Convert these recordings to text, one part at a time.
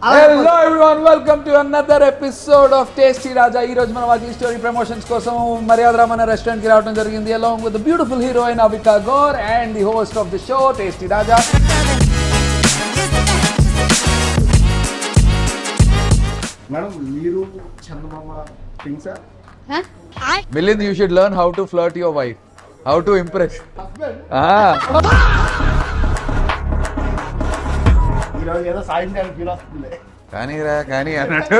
Hello everyone, welcome to another episode of tasty Raja. ఈ రోజు మనం ఈ స్టోరీ ప్రమోషన్స్ కోసం మర్యాద రామన్న రెస్టారెంట్ కి రావడం జరిగింది, along with the beautiful heroine Avika Gaur and the host of the show tasty Raja. Madam మీరు చందమామ థింగ్సా Milind, you should learn how to flirt your wife, how to impress. ఈరోజు ఏదో సాయంత్రానికి ఫీల్ వస్తుంది. కానీ అన్నట్టు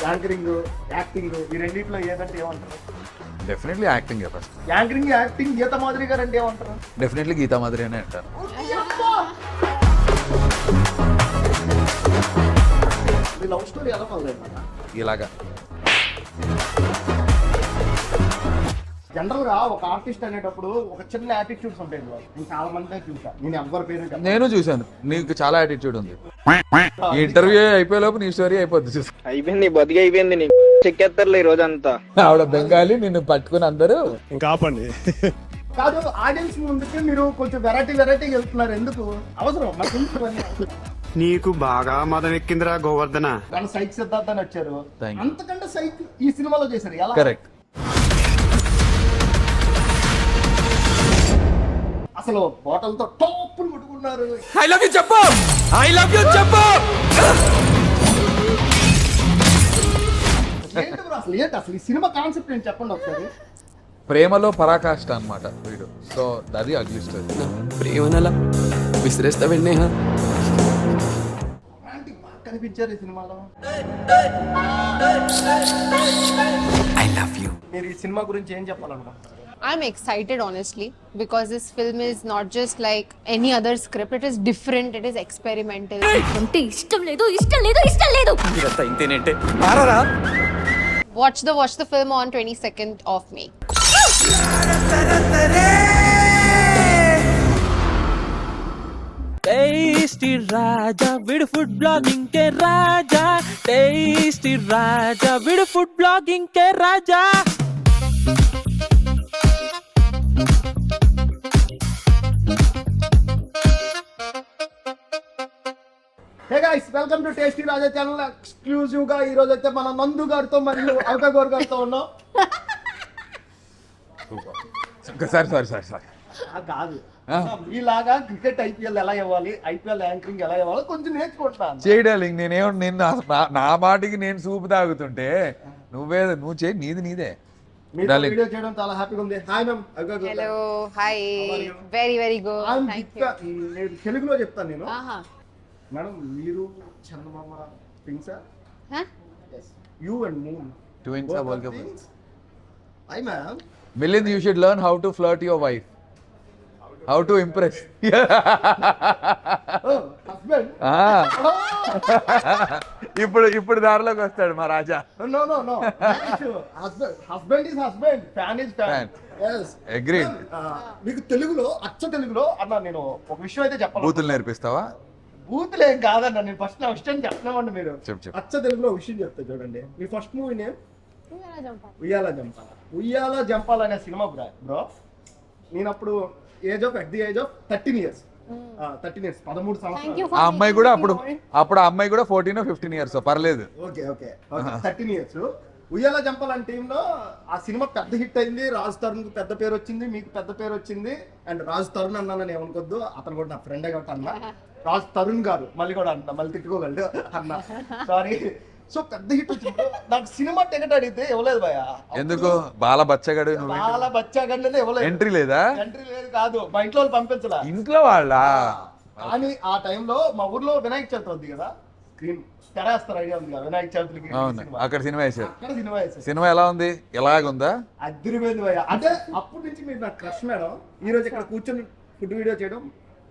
యాంకరింగ్, యాక్టింగ్ ఈ రెండిట్లో ఏదంటే ఏమంటారు? Definitely acting first. Anchoring, acting Geetha Madhuri గారు అంటే ఏమంటారు? డెఫినెట్లీ గీతా మాదిరి అనే అంటారు. మీ లవ్ స్టోరీ ఎలా మొదలైంది? ఇలాగా జనరల్ గా ఒక ఆర్టిస్ట్ అనేటప్పుడు ఒక చిన్న యాటిట్యూడ్స్ ఉంటాయి. నేను చాలా మంది చూసా, నేను ఎవరి పేరు చెప్పను. నేను చూశాను, నీకు చాలా యాటిట్యూడ్ ఉంది. ఈ ఇంటర్వ్యూ అయిపోయేలోపు నీ స్టోరీ అయిపోద్ది. అయిపోయింది, బతికి అయిపోయింది. నీకు చెక్కేస్తారులే ఈ రోజు అంతా. ఆవిడ బెంగాలీ, నిన్ను పట్టుకుని అందరూ ఇంకా ఆపండి. కాదు, ఆడియన్స్ ముందుకి మీరు కొంచెం వెరైటీ వెళ్తున్నారు. ఎందుకు అవసరం? మాకు ఎందుకు? నీకు బాగా మదం ఎక్కిందిరా గోవర్ధన. దాని సైక్ సిద్ధార్థ అని వచ్చారు. Thank you. అంతకంటే సైక్ ఈ సినిమాలో చేశారు. ఎలా? కరెక్ట్. అసలు బాటల్ తో టాప్ కొట్టుకున్నారు. ఐ లవ్ యూ చెప్పు, ఐ లవ్ యూ చెప్పు. ఏంటి బ్రో అసలు? అసలు ఈ సినిమా కాన్సెప్ట్ ఏంటి చెప్పండి ఒకసారి. ప్రేమలో పరాకాష్ట అన్నమాట వీడు. సో అది అగ్లీ స్టోరీ. ప్రేమనలా విసిరేస్తా వెన్నే. అలాంటి బాగా కనిపించారు ఈ సినిమాలో. I love you. మీరు ఈ సినిమా గురించి ఏం చెప్పాలనుకుంటున్నారు? I'm excited honestly because this film is not just like any other script. It is different. It is experimental. అంటే ఇష్టం లేదు. మీరంతా ఇంతేనంటే మారరా. Watch the film on 22nd of May. Tasty Raja విడు ఫుడ్ బ్లాగింగ్ కే రాజా. టేస్టీ రాజా విడు ఫుడ్ బ్లాగింగ్ కే రాజా. Hey guys, welcome to tasty Raja channel. Exclusive గా ఈ రోజు అయితే మన నందు గారితో మరియు అవికా గౌర్ గారితో ఉన్నాం. సారీ కాదు, మీలాగా క్రికెట్ ఐపీఎల్ ఎలా ఇవ్వాలి, ఐపీఎల్ యాంకరింగ్ ఎలా ఇవ్వాలి కొంచెం నేర్చుకుంటాను. చేయడాలింగ్. నేను నా మాటికి నేను సూపు తాగుతుంటే నువ్వు చేయి, నీదే. మీతో వీడియో చేయడం చాలా హ్యాపీగా ఉంది. Hi ma'am. Hello, hi. Very good. Thank you. నేను తెలుగులో చెప్తాను నేను. Aha. మేడం మీరు చందమామ థింగ్సా? Huh? You and moon Twins are World Cup. Hi ma'am. Milind, you should learn how to flirt your wife, how to impress. Husband. ఇప్పుడు దారిలోకి వస్తాడు మా Raja. No husband is husband, fan is fan. yes agreed. మీకు తెలుగులో అచ్చ తెలుగులో అన్న నేను ఒక విషయం అయితే చెప్పాలి. బూతులు నేర్పిస్తావా? బూతులు ఏం కాదన్న, నేను ఫస్ట్ నా విషయం చెప్తున్నామండి. మీరు చెప్పు. అచ్చ తెలుగులో విషయం చెప్తా చూడండి. మీ ఫస్ట్ మూవీ నేమ్ ఉయ్యాల జంపాల. ఉయ్యాల జంపాల అనే సినిమా బ్రో. నేను అప్పుడు ఏజ్ ఆఫ్ 13 years. 13 సంవత్సరాలు. ఆ అమ్మాయి కూడా అప్పుడు ఆ అమ్మాయి కూడా 14 or 15 years. పర్లేదు. Okay 13 years. ఉయ్యాల జంపాల అనే టీంలో ఆ సినిమా పెద్ద హిట్ అయింది. రాజ్ తరుణ్ పెద్ద పేరు వచ్చింది, మీకు పెద్ద పేరు వచ్చింది. అండ్ రాజ్ తరుణ్ అన్నానని ఏమనుకోద్దు, అతను కూడా నా ఫ్రెండే కాబట్టి అన్న. రాజ్ తరుణ్ గారు మళ్ళీ కూడా అన్న, మళ్ళీ తిట్టుకోగలడు అన్న, సారీ. సో పెద్ద హిట్ వచ్చింది. నాకు సినిమా టికెట్ అడిగితే ఇవ్వలేదు భయ. ఎందుకు? బాల బచ్చగాడు. చాలా బచ్చాగండి ఇవ్వలేదు. ఎంట్రీ లేదా? ఎంట్రీ లేదు కాదు, మా ఇంట్లో వాళ్ళు పంపించలా. ఇంట్లో వాళ్ళ. కానీ ఆ టైంలో మా ఊర్లో వినాయక చవితి ఉంది కదా, స్క్రీన్ తెరేస్తారు, ఐడియా ఉంది కదా వినాయక చవితికి. అవును, అక్కడ సినిమా వేసారు. అక్కడ సినిమా వేసారు. సినిమా ఎలా ఉంది? ఎలాగుందా? అదిరిపోయింది భయ. అంటే అప్పటి నుంచి మీరు నాకు క్రష్ మేడం. ఈ రోజు ఇక్కడ కూర్చొని ఫుడ్ వీడియో చేయడం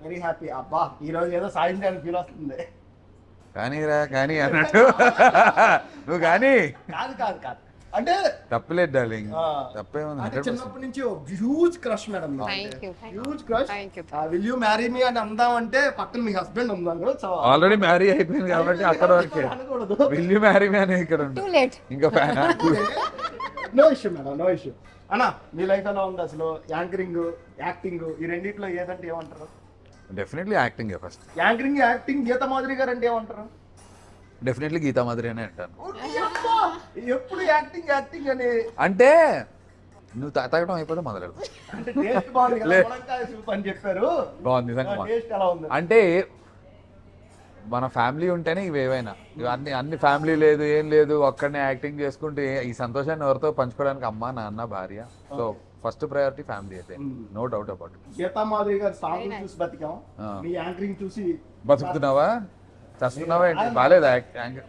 వెరీ హ్యాపీ. అబ్బా ఈ రోజు ఏదో సాయంత్రానికి ఫీల్ వస్తుంది. కానీ అన్నట్టు నువ్వు కానీ కాదు అంటే తప్పలేదు డార్లింగ్, తప్పేముంది. అంటే చిన్నప్పటి నుంచి huge crush madam. Thank you. Huge crush. Thank you. Will you marry me అని అందామంటే పక్కన మీ హస్బెండ్ ఉన్నాను. ఆల్రెడీ మ్యారీ అయిపోయింది కాబట్టి అక్కడ వరకే. అనకూడదు. విల్ యూ మ్యారీ మీ అని ఇక్కడ Too late. ఇంకా fan. No issue madam, no issue. అన్నా మీ లైఫ్ ఎలా ఉంది అసలు? యాంకరింగ్, యాక్టింగ్ ఈ రెండిట్లో ఏదంటే ఏమంటారు? Definitely acting first. Acting Geetha Madhuri గారు అంటే ఏమంటారు? డెఫినెట్లీ గీతా మాదిరి అనే అంటాను. ఎప్పుడు యాక్టింగ్ అని అంటే నువ్వు తాగడం అయిపోతే మొదలెడు. అంటే టేస్ట్ బాగుంది కదా, మునక్కాయ సూప్ అని చెప్పారు. బాగుంది నిజంగా బాగుంది. టేస్ట్ ఎలా ఉంది? అంటే మన ఫ్యామిలీ ఉంటేనే ఇవి ఏవైనా, అన్ని ఫ్యామిలీ లేదు ఏం లేదు, ఒక్కడనే యాక్టింగ్ చేసుకుంటే ఈ సంతోషాన్ని ఎవరితో పంచుకోవడానికి అమ్మ నాన్న భార్య. సో ఫస్ట్ ప్రయారిటీ ఫ్యామిలీ అయితే, no doubt about. Geetha Madhuri గారు సాంగ్ చూసి బతికాం, మీ యాంకరింగ్ చూసి బతుకుతున్నావా చస్తున్నావా ఏంటి? బాగాలేదా?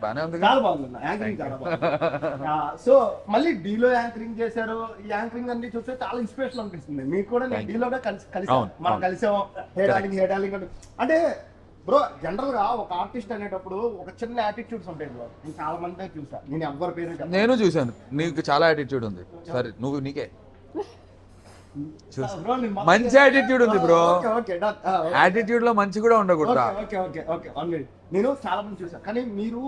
బాగానే ఉంది. చాలా బాగుంది యాంకరింగ్, చాలా బాగుంది. సో మళ్ళీ డీలో యాంకరింగ్ చేశారు. ఈ యాంకరింగ్ అన్ని చూస్తే చాలా ఇన్స్పిరేషన్ అనిపిస్తుంది. మీకు కూడా నేను డీలోనే మనం కలిసాం. హే డార్లింగ్ అంటే బ్రో, జనరల్ గా ఒక ఆర్టిస్ట్ అనేటప్పుడు ఒక చిన్న యాటిట్యూడ్స్ ఉంటాయి బ్రో. నేను చాలా మంది చూసా, నేను ఎవరి పేరు చెప్పను. నేను చూసాను, నీకు చాలా యాటిట్యూడ్ ఉంది. సరే నువ్వు నీకే Bro, నేను మంచి యాటిట్యూడ్ ఉంది బ్రో. Okay done. యాటిట్యూడ్ లో మంచి కూడా ఉండకూడదు. ఓకే నేను చాలా మంది చూసా, కానీ మీరు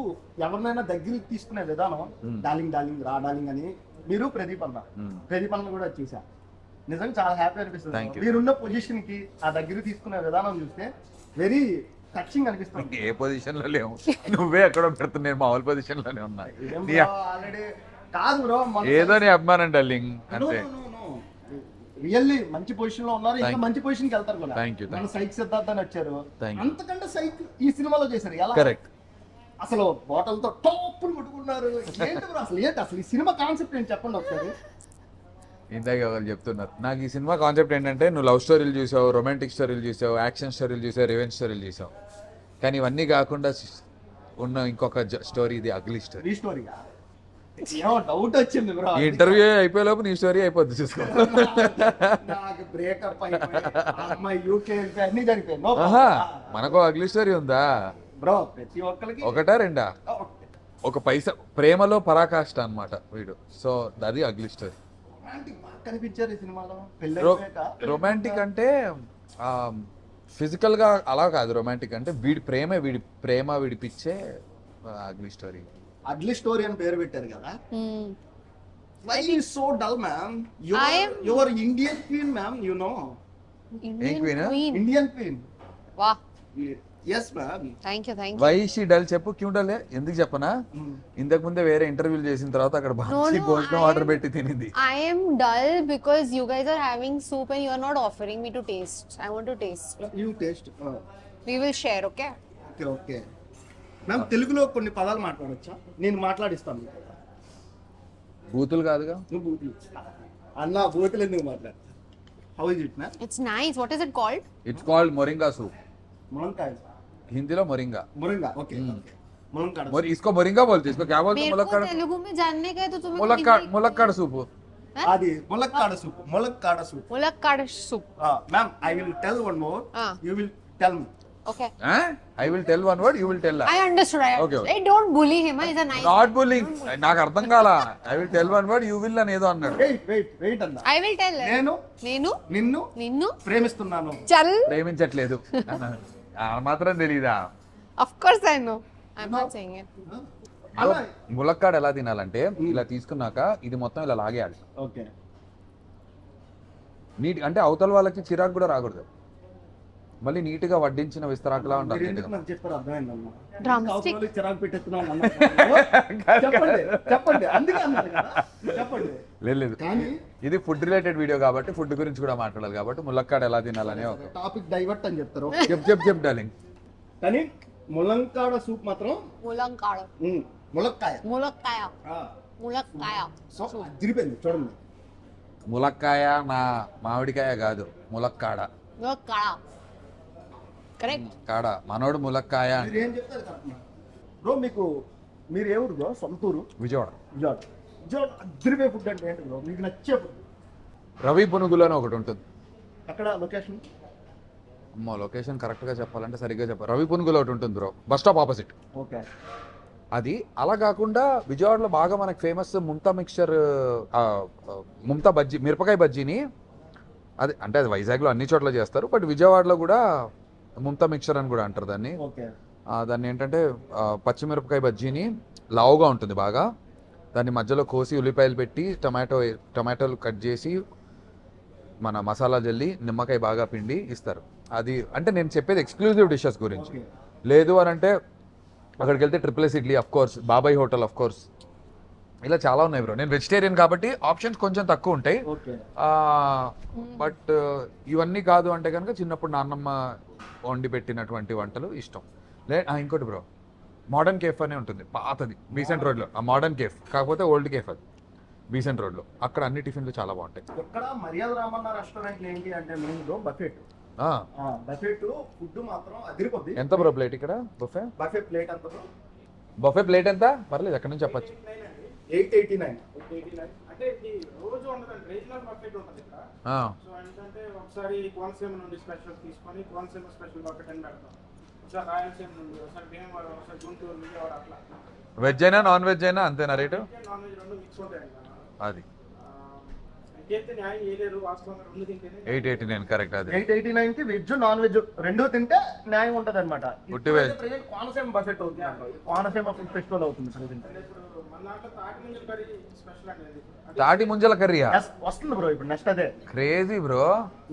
ఎవరినైనా దగ్గరికి తీసుకునే విధానం డార్లింగ్ రా డార్లింగ్ అని, మీరు ప్రదీప్ అన్న కూడా చూసా. నిజంగా చాలా హ్యాపీ అనిపిస్తుంది. మీరున్న పొజిషన్ కి ఆ దగ్గర తీసుకునే విధానం చూస్తే వెరీ టచింగ్ అనిపిస్తుంది. ఏ పొజిషన్ లో లేవు, నువ్వే ఎక్కడో పెడుతున్నా, నేను మామూలు పొజిషన్ లోనే ఉన్నా. ఆల్రెడీ కాదు బ్రో, ఏదో నీ అభిమానం డార్లింగ్ అంతే. రియల్లీ మంచి పొజిషన్ లో ఉన్నారు, ఇంకా మంచి పొజిషన్ కి వెళ్తారు కూడా. Thank you. మన సైక్ సిద్ధార్థ అని వచ్చారు, Thank you. అంతకంటే సైక్ ఈ సినిమాలో చేశారు. ఎలా కరెక్ట్. అసలు బాటల్ తో టాప్ కొట్టుకున్నారు. ఏంటి బ్రో అసలు ఈ సినిమా కాన్సెప్ట్ ఏంటి చెప్పండి ఒకసారి. ఇందాక ఎవరు చెప్తున్నారు, నాకు ఈ సినిమా కాన్సెప్ట్ ఏంటంటే, నువ్వు లవ్ స్టోరీలు చూసావు, రొమాంటిక్ స్టోరీలు చూసావు, యాక్షన్ స్టోరీలు చూసావు, రివెంజ్ స్టోరీలు చూసావు, కానీ ఇవన్నీ కాకుండా ఉన్న ఇంకొక స్టోరీ, ఇది అగ్లీ స్టోరీ. ఈ స్టోరీగా ఏమో డౌట్ వచ్చింది బ్రో. ఈ ఇంటర్వ్యూ అయిపోయే లోపు నీ స్టోరీ అయిపోద్ది, చూసుకో. నాకు బ్రేకప్ అయిపోయి యూకే అన్ని జరిగిపోయి మనకు అగ్లీ స్టోరీ ఉందా బ్రో? ప్రతి ఒక్కరికి ఒకటా రెండా? ఒక పైసా ప్రేమలో పరాకాష్ట అన్నమాట వీడు. సో అది అగ్లీ స్టోరీ. రొమాంటిక్ బాగా కనిపించారు ఈ సినిమాలో. రొమాంటిక్ అంటే ఫిజికల్ గా అలా కాదు. రొమాంటిక్ అంటే వీడి ప్రేమ విడిపించే అగ్లీ స్టోరీ. అగ్లీ స్టోరీ అని పేరు పెట్టారు కదా. Why you so dull, ma'am? You are Indian queen, ma'am. You know. Indian queen. Wow. Yes, ma'am. Thank you. Why she dull చెప్పు. క్యూ డల్ ఎందుకు చెప్పనా? ఇంతకు ముందే వేరే ఇంటర్వ్యూలు చేసిన తర్వాత అక్కడ బాగా భోజనం ఆర్డర్ పెట్టి తినింది. I am dull because you guys are having soup and you are not offering me to taste. I want to taste. You taste. We will share, okay? Okay. Ma'am తెలుగులో కొన్ని పదాలు మాట్లాడొచ్చా? నేను మాట్లాడిస్తాను. బూతులు కాదుగా. నువ్వు బూతులు అన్న, బూతులు ఎందుకు మాట్లాడు? How is it ma'am? It's nice. What is it called? It's called moringa soup. ములంకాయ. హిందీలో మొరింగా. ఓకే. ములంకాడ. इसको मोरिंगा बोलते हैं. इसको क्या बोलते हैं? मेरे को तेलुगु में जानने का है तो तुम्हें ములక్కాడ సూప్. అది ములక్కాడ సూప్. मुलक्काड soup. Ma'am I will tell one more, you will tell me. Okay. I will tell one word, you will tell. I understood. Okay. Hey, don't bully him. He's a nice. Not bullying. నాకు అర్థం కాలా. I will tell one word, you will అని ఏదో అన్నాడు. Wait అన్న. I will tell. నేను నిన్ను ప్రేమిస్తున్నాను. చల్. ప్రేమించట్లేదు మాత్రం తెలీదా? Of course I know. I'm not saying it. ములక్కాడ ఎలా తినాలంటే, ఇలా తీసుకున్నాక ఇది మొత్తం ఇలా లాగేయాలి. ఓకే. నీట్ అంటే అవతల వాళ్ళకి చిరాకు కూడా రాకూడదు. మళ్ళీ నీట్ గా వడ్డించిన విస్తరాకులా ఉండాలి. లేదు, ఇది ఫుడ్ రిలేటెడ్ వీడియో కాబట్టి ఫుడ్ గురించి కూడా మాట్లాడాలి కాబట్టి ములక్కాడ ఎలా తినాలనే ఒక టాపిక్ డైవర్ట్ అని చెప్తారు. చెప్ డార్లింగ్. కానీ ములంకాడ సూప్ మాత్రం ములక్కాయ సో అదిరిపోయింది చూడండి. ములక్కాయ నా మామిడికాయ కాదు, ములక్కాడ. కరెక్ట్. కాడ మనోడు ములక్కాయ. ఏం చెప్తారు బ్రో? మీరు ఏ ఊరు బ్రో? సొంతూరు విజయవాడ. విజయవాడ అదిరిపోయే ఫుడ్ అంటే ఏంటి బ్రో మీకు నచ్చే ఫుడ్? రవి పునుగులు అని ఒకటి ఉంటుంది. అక్కడ లొకేషన్? అమ్మో లొకేషన్ కరెక్ట్ గా చెప్పాలంటే సరిగ్గా చెప్పాలి. రవి పునుగులు ఒకటి ఉంటుంది bro, bus stop opposite. Okay. అది అలా కాకుండా విజయవాడలో బాగా మనకు ఫేమస్ ముంతా మిక్చర్, ముంతా బజ్జీ, మిరపకాయ బజ్జీని, అది అంటే అది వైజాగ్లో అన్ని చోట్ల చేస్తారు, బట్ విజయవాడలో కూడా ముంతా మిక్చర్ అని కూడా అంటారు దాన్ని. దాన్ని ఏంటంటే పచ్చిమిరపకాయ బజ్జీని లావుగా ఉంటుంది బాగా, దాన్ని మధ్యలో కోసి ఉల్లిపాయలు పెట్టి టమాటోలు కట్ చేసి మన మసాలా జల్లి నిమ్మకాయ బాగా పిండి ఇస్తారు. అది అంటే నేను చెప్పేది ఎక్స్క్లూజివ్ డిషెస్ గురించి. లేదు అని అంటే అక్కడికి వెళ్తే triple S idli, of course, బాబాయ్ హోటల్, అఫ్ కోర్స్, ఇలా చాలా ఉన్నాయి బ్రో. నేను వెజిటేరియన్ కాబట్టి ఆప్షన్స్ కొంచెం తక్కువ ఉంటాయి. బట్ ఇవన్నీ కాదు అంటే కనుక చిన్నప్పుడు నాన్నమ్మ వండి పెట్టినటువంటి వంటలు ఇష్టం. ఇంకోటి బ్రో, మోడర్న్ కేఫ్ అనే ఉంటుంది, పాతది, బీసెంట్ రోడ్లో. ఆ మోడర్న్ కేఫ్ కాకపోతే ఓల్డ్ కేఫ్, అది బీసెంట్ రోడ్లో. అక్కడ అన్ని టిఫిన్లు చాలా బాగుంటాయి. ఇక్కడ మర్యాద రామన్న రెస్టారెంట్ ఏంటి అంటే మెయిన్ బఫెట్. బఫెట్ ఫుడ్ మాత్రం అదిరిపోద్ది. ఎంత బ్రో ప్లేట్ ఇక్కడ బఫే? బఫే ప్లేట్ ఎంత? బఫే ప్లేట్ ఎంత? పర్లేదు ఎక్కడి నుంచి చెప్పచ్చు. 889. అంటే ఇది రోజు ఉండదండి, రీజనల్ బఫెట్ ఉంటుంది ఇక్కడ. సో ఏంటంటే ఒకసారి కోనసీమ నుండి స్పెషల్ తీసుకొని కోనసీమ స్పెషల్ బఫెట్ అని పెడతాం. ఒకసారి రాయలసీమ నుండి, ఒకసారి భీమవరం, ఒకసారి గుంటూరు, విజయవాడ, అట్లా. వెజ్ అయినా నాన్ వెజ్ అయినా అంతేనా రేటు? నాన్ వెజ్ రెండు మిక్స్ ఉంటాయండి. అది ఇంకైతే న్యాయం చేయలేరు, వాస్తవంగా రెండు తింటేనే. 889 కరెక్ట్. అది 889 కి వెజ్ నాన్ వెజ్ రెండు తింటే న్యాయం ఉంటది అనమాట. పుట్టి వెజ్ కోనసీమ బఫెట్ అవుతుంది, కోనసీమ ఫుడ్ ఫెస్టివల్ అవుతుంది. ఇప్పుడు మన దాంట్లో తాటి ముంజల కర్రీ స్పెషల్ అనేది. తాటి ముంజల కర్రీయా? వస్తుంది బ్రో ఇప్పుడు నెక్స్ట్ అదే. Crazy bro.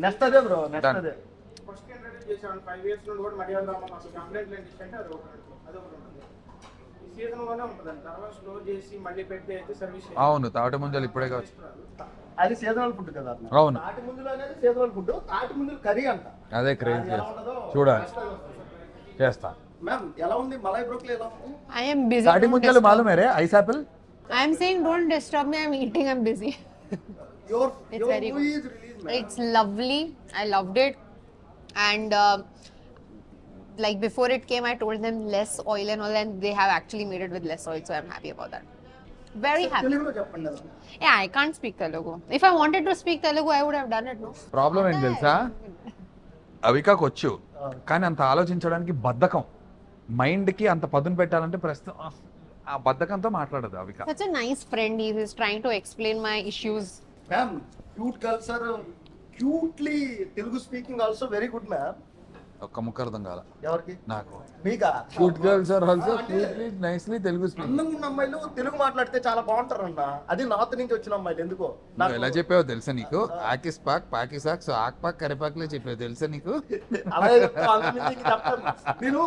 నెక్స్ట్ అదే బ్రో, నెక్స్ట్ అదే. ఫస్ట్ ఇంట్రడ్యూస్ చేసాం 5 years నుండి కూడా మర్యాద రామన్న అసలు కంప్లైంట్ లేని డిష్ అంటే అది ఒకటి ఉంటుంది. ఈ సీజన్ లోనే ఉంటుందండి, తర్వాత స్లో చేసి మళ్ళీ పెట్టి అయితే సర్వీస్. అవును, తాటి ముంజలు ఇప్పుడే కావచ్చు. అది సీజనల్ ఫుడ్ కదా. అవును, తాటి ముంజలు అనేది సీజనల్ ఫుడ్. తాటి ముంజలు కర్రీ అంట. అదే క్రేజీ. చూడాలి, చేస్తా. మ్యామ్ ఎలా ఉంది మలై బ్రోకలీ ఎలా ఉంది? I am busy. తాటి ముంజలు మాలు మేరే ice apple. I am saying don't disturb me. I'm eating. I'm busy. Your very movie is released, ma'am. It's lovely. I loved it. And like before it came, I told them less oil and all, and they have actually made it with less oil. So I'm happy about that. Very happy. తెలుగులో చెప్పండి కదా. Yeah, I can't speak Telugu. If I wanted to speak Telugu, I would have done it. No. Problem ఏంటి తెలుసా, అవికాకు వచ్చు కానీ అంత ఆలోచించడానికి బద్ధకం. మైండ్కి అంత పదును పెట్టాలంటే ప్రస్తుతం ఆ బద్ధకంతో మాట్లాడదు Avika. Such a nice friend. He is trying to explain my issues. Ma'am cute girls are cutely Telugu speaking also very good ma'am. ఒక్క ముక్క అర్థం కాల ఎవరికి? నాకు. మీకా? Cute girls are also cutely nicely Telugu speaking. అందంగా ఉన్న అమ్మాయిలు తెలుగు మాట్లాడితే చాలా బాగుంటారు అన్న. అది నార్త్ నుంచి వచ్చిన అమ్మాయిలు ఎందుకో నువ్వు ఎలా చెప్పావో తెలుసా నీకు? ఆకిస్ పాక్ పాకిసాక్ సో ఆక్ పాక్ కరిపాక్లే చెప్పావు తెలుసా నీకు? అలాగే చెప్తాను, అంతకుమించి ఇంక చెప్పను. నేను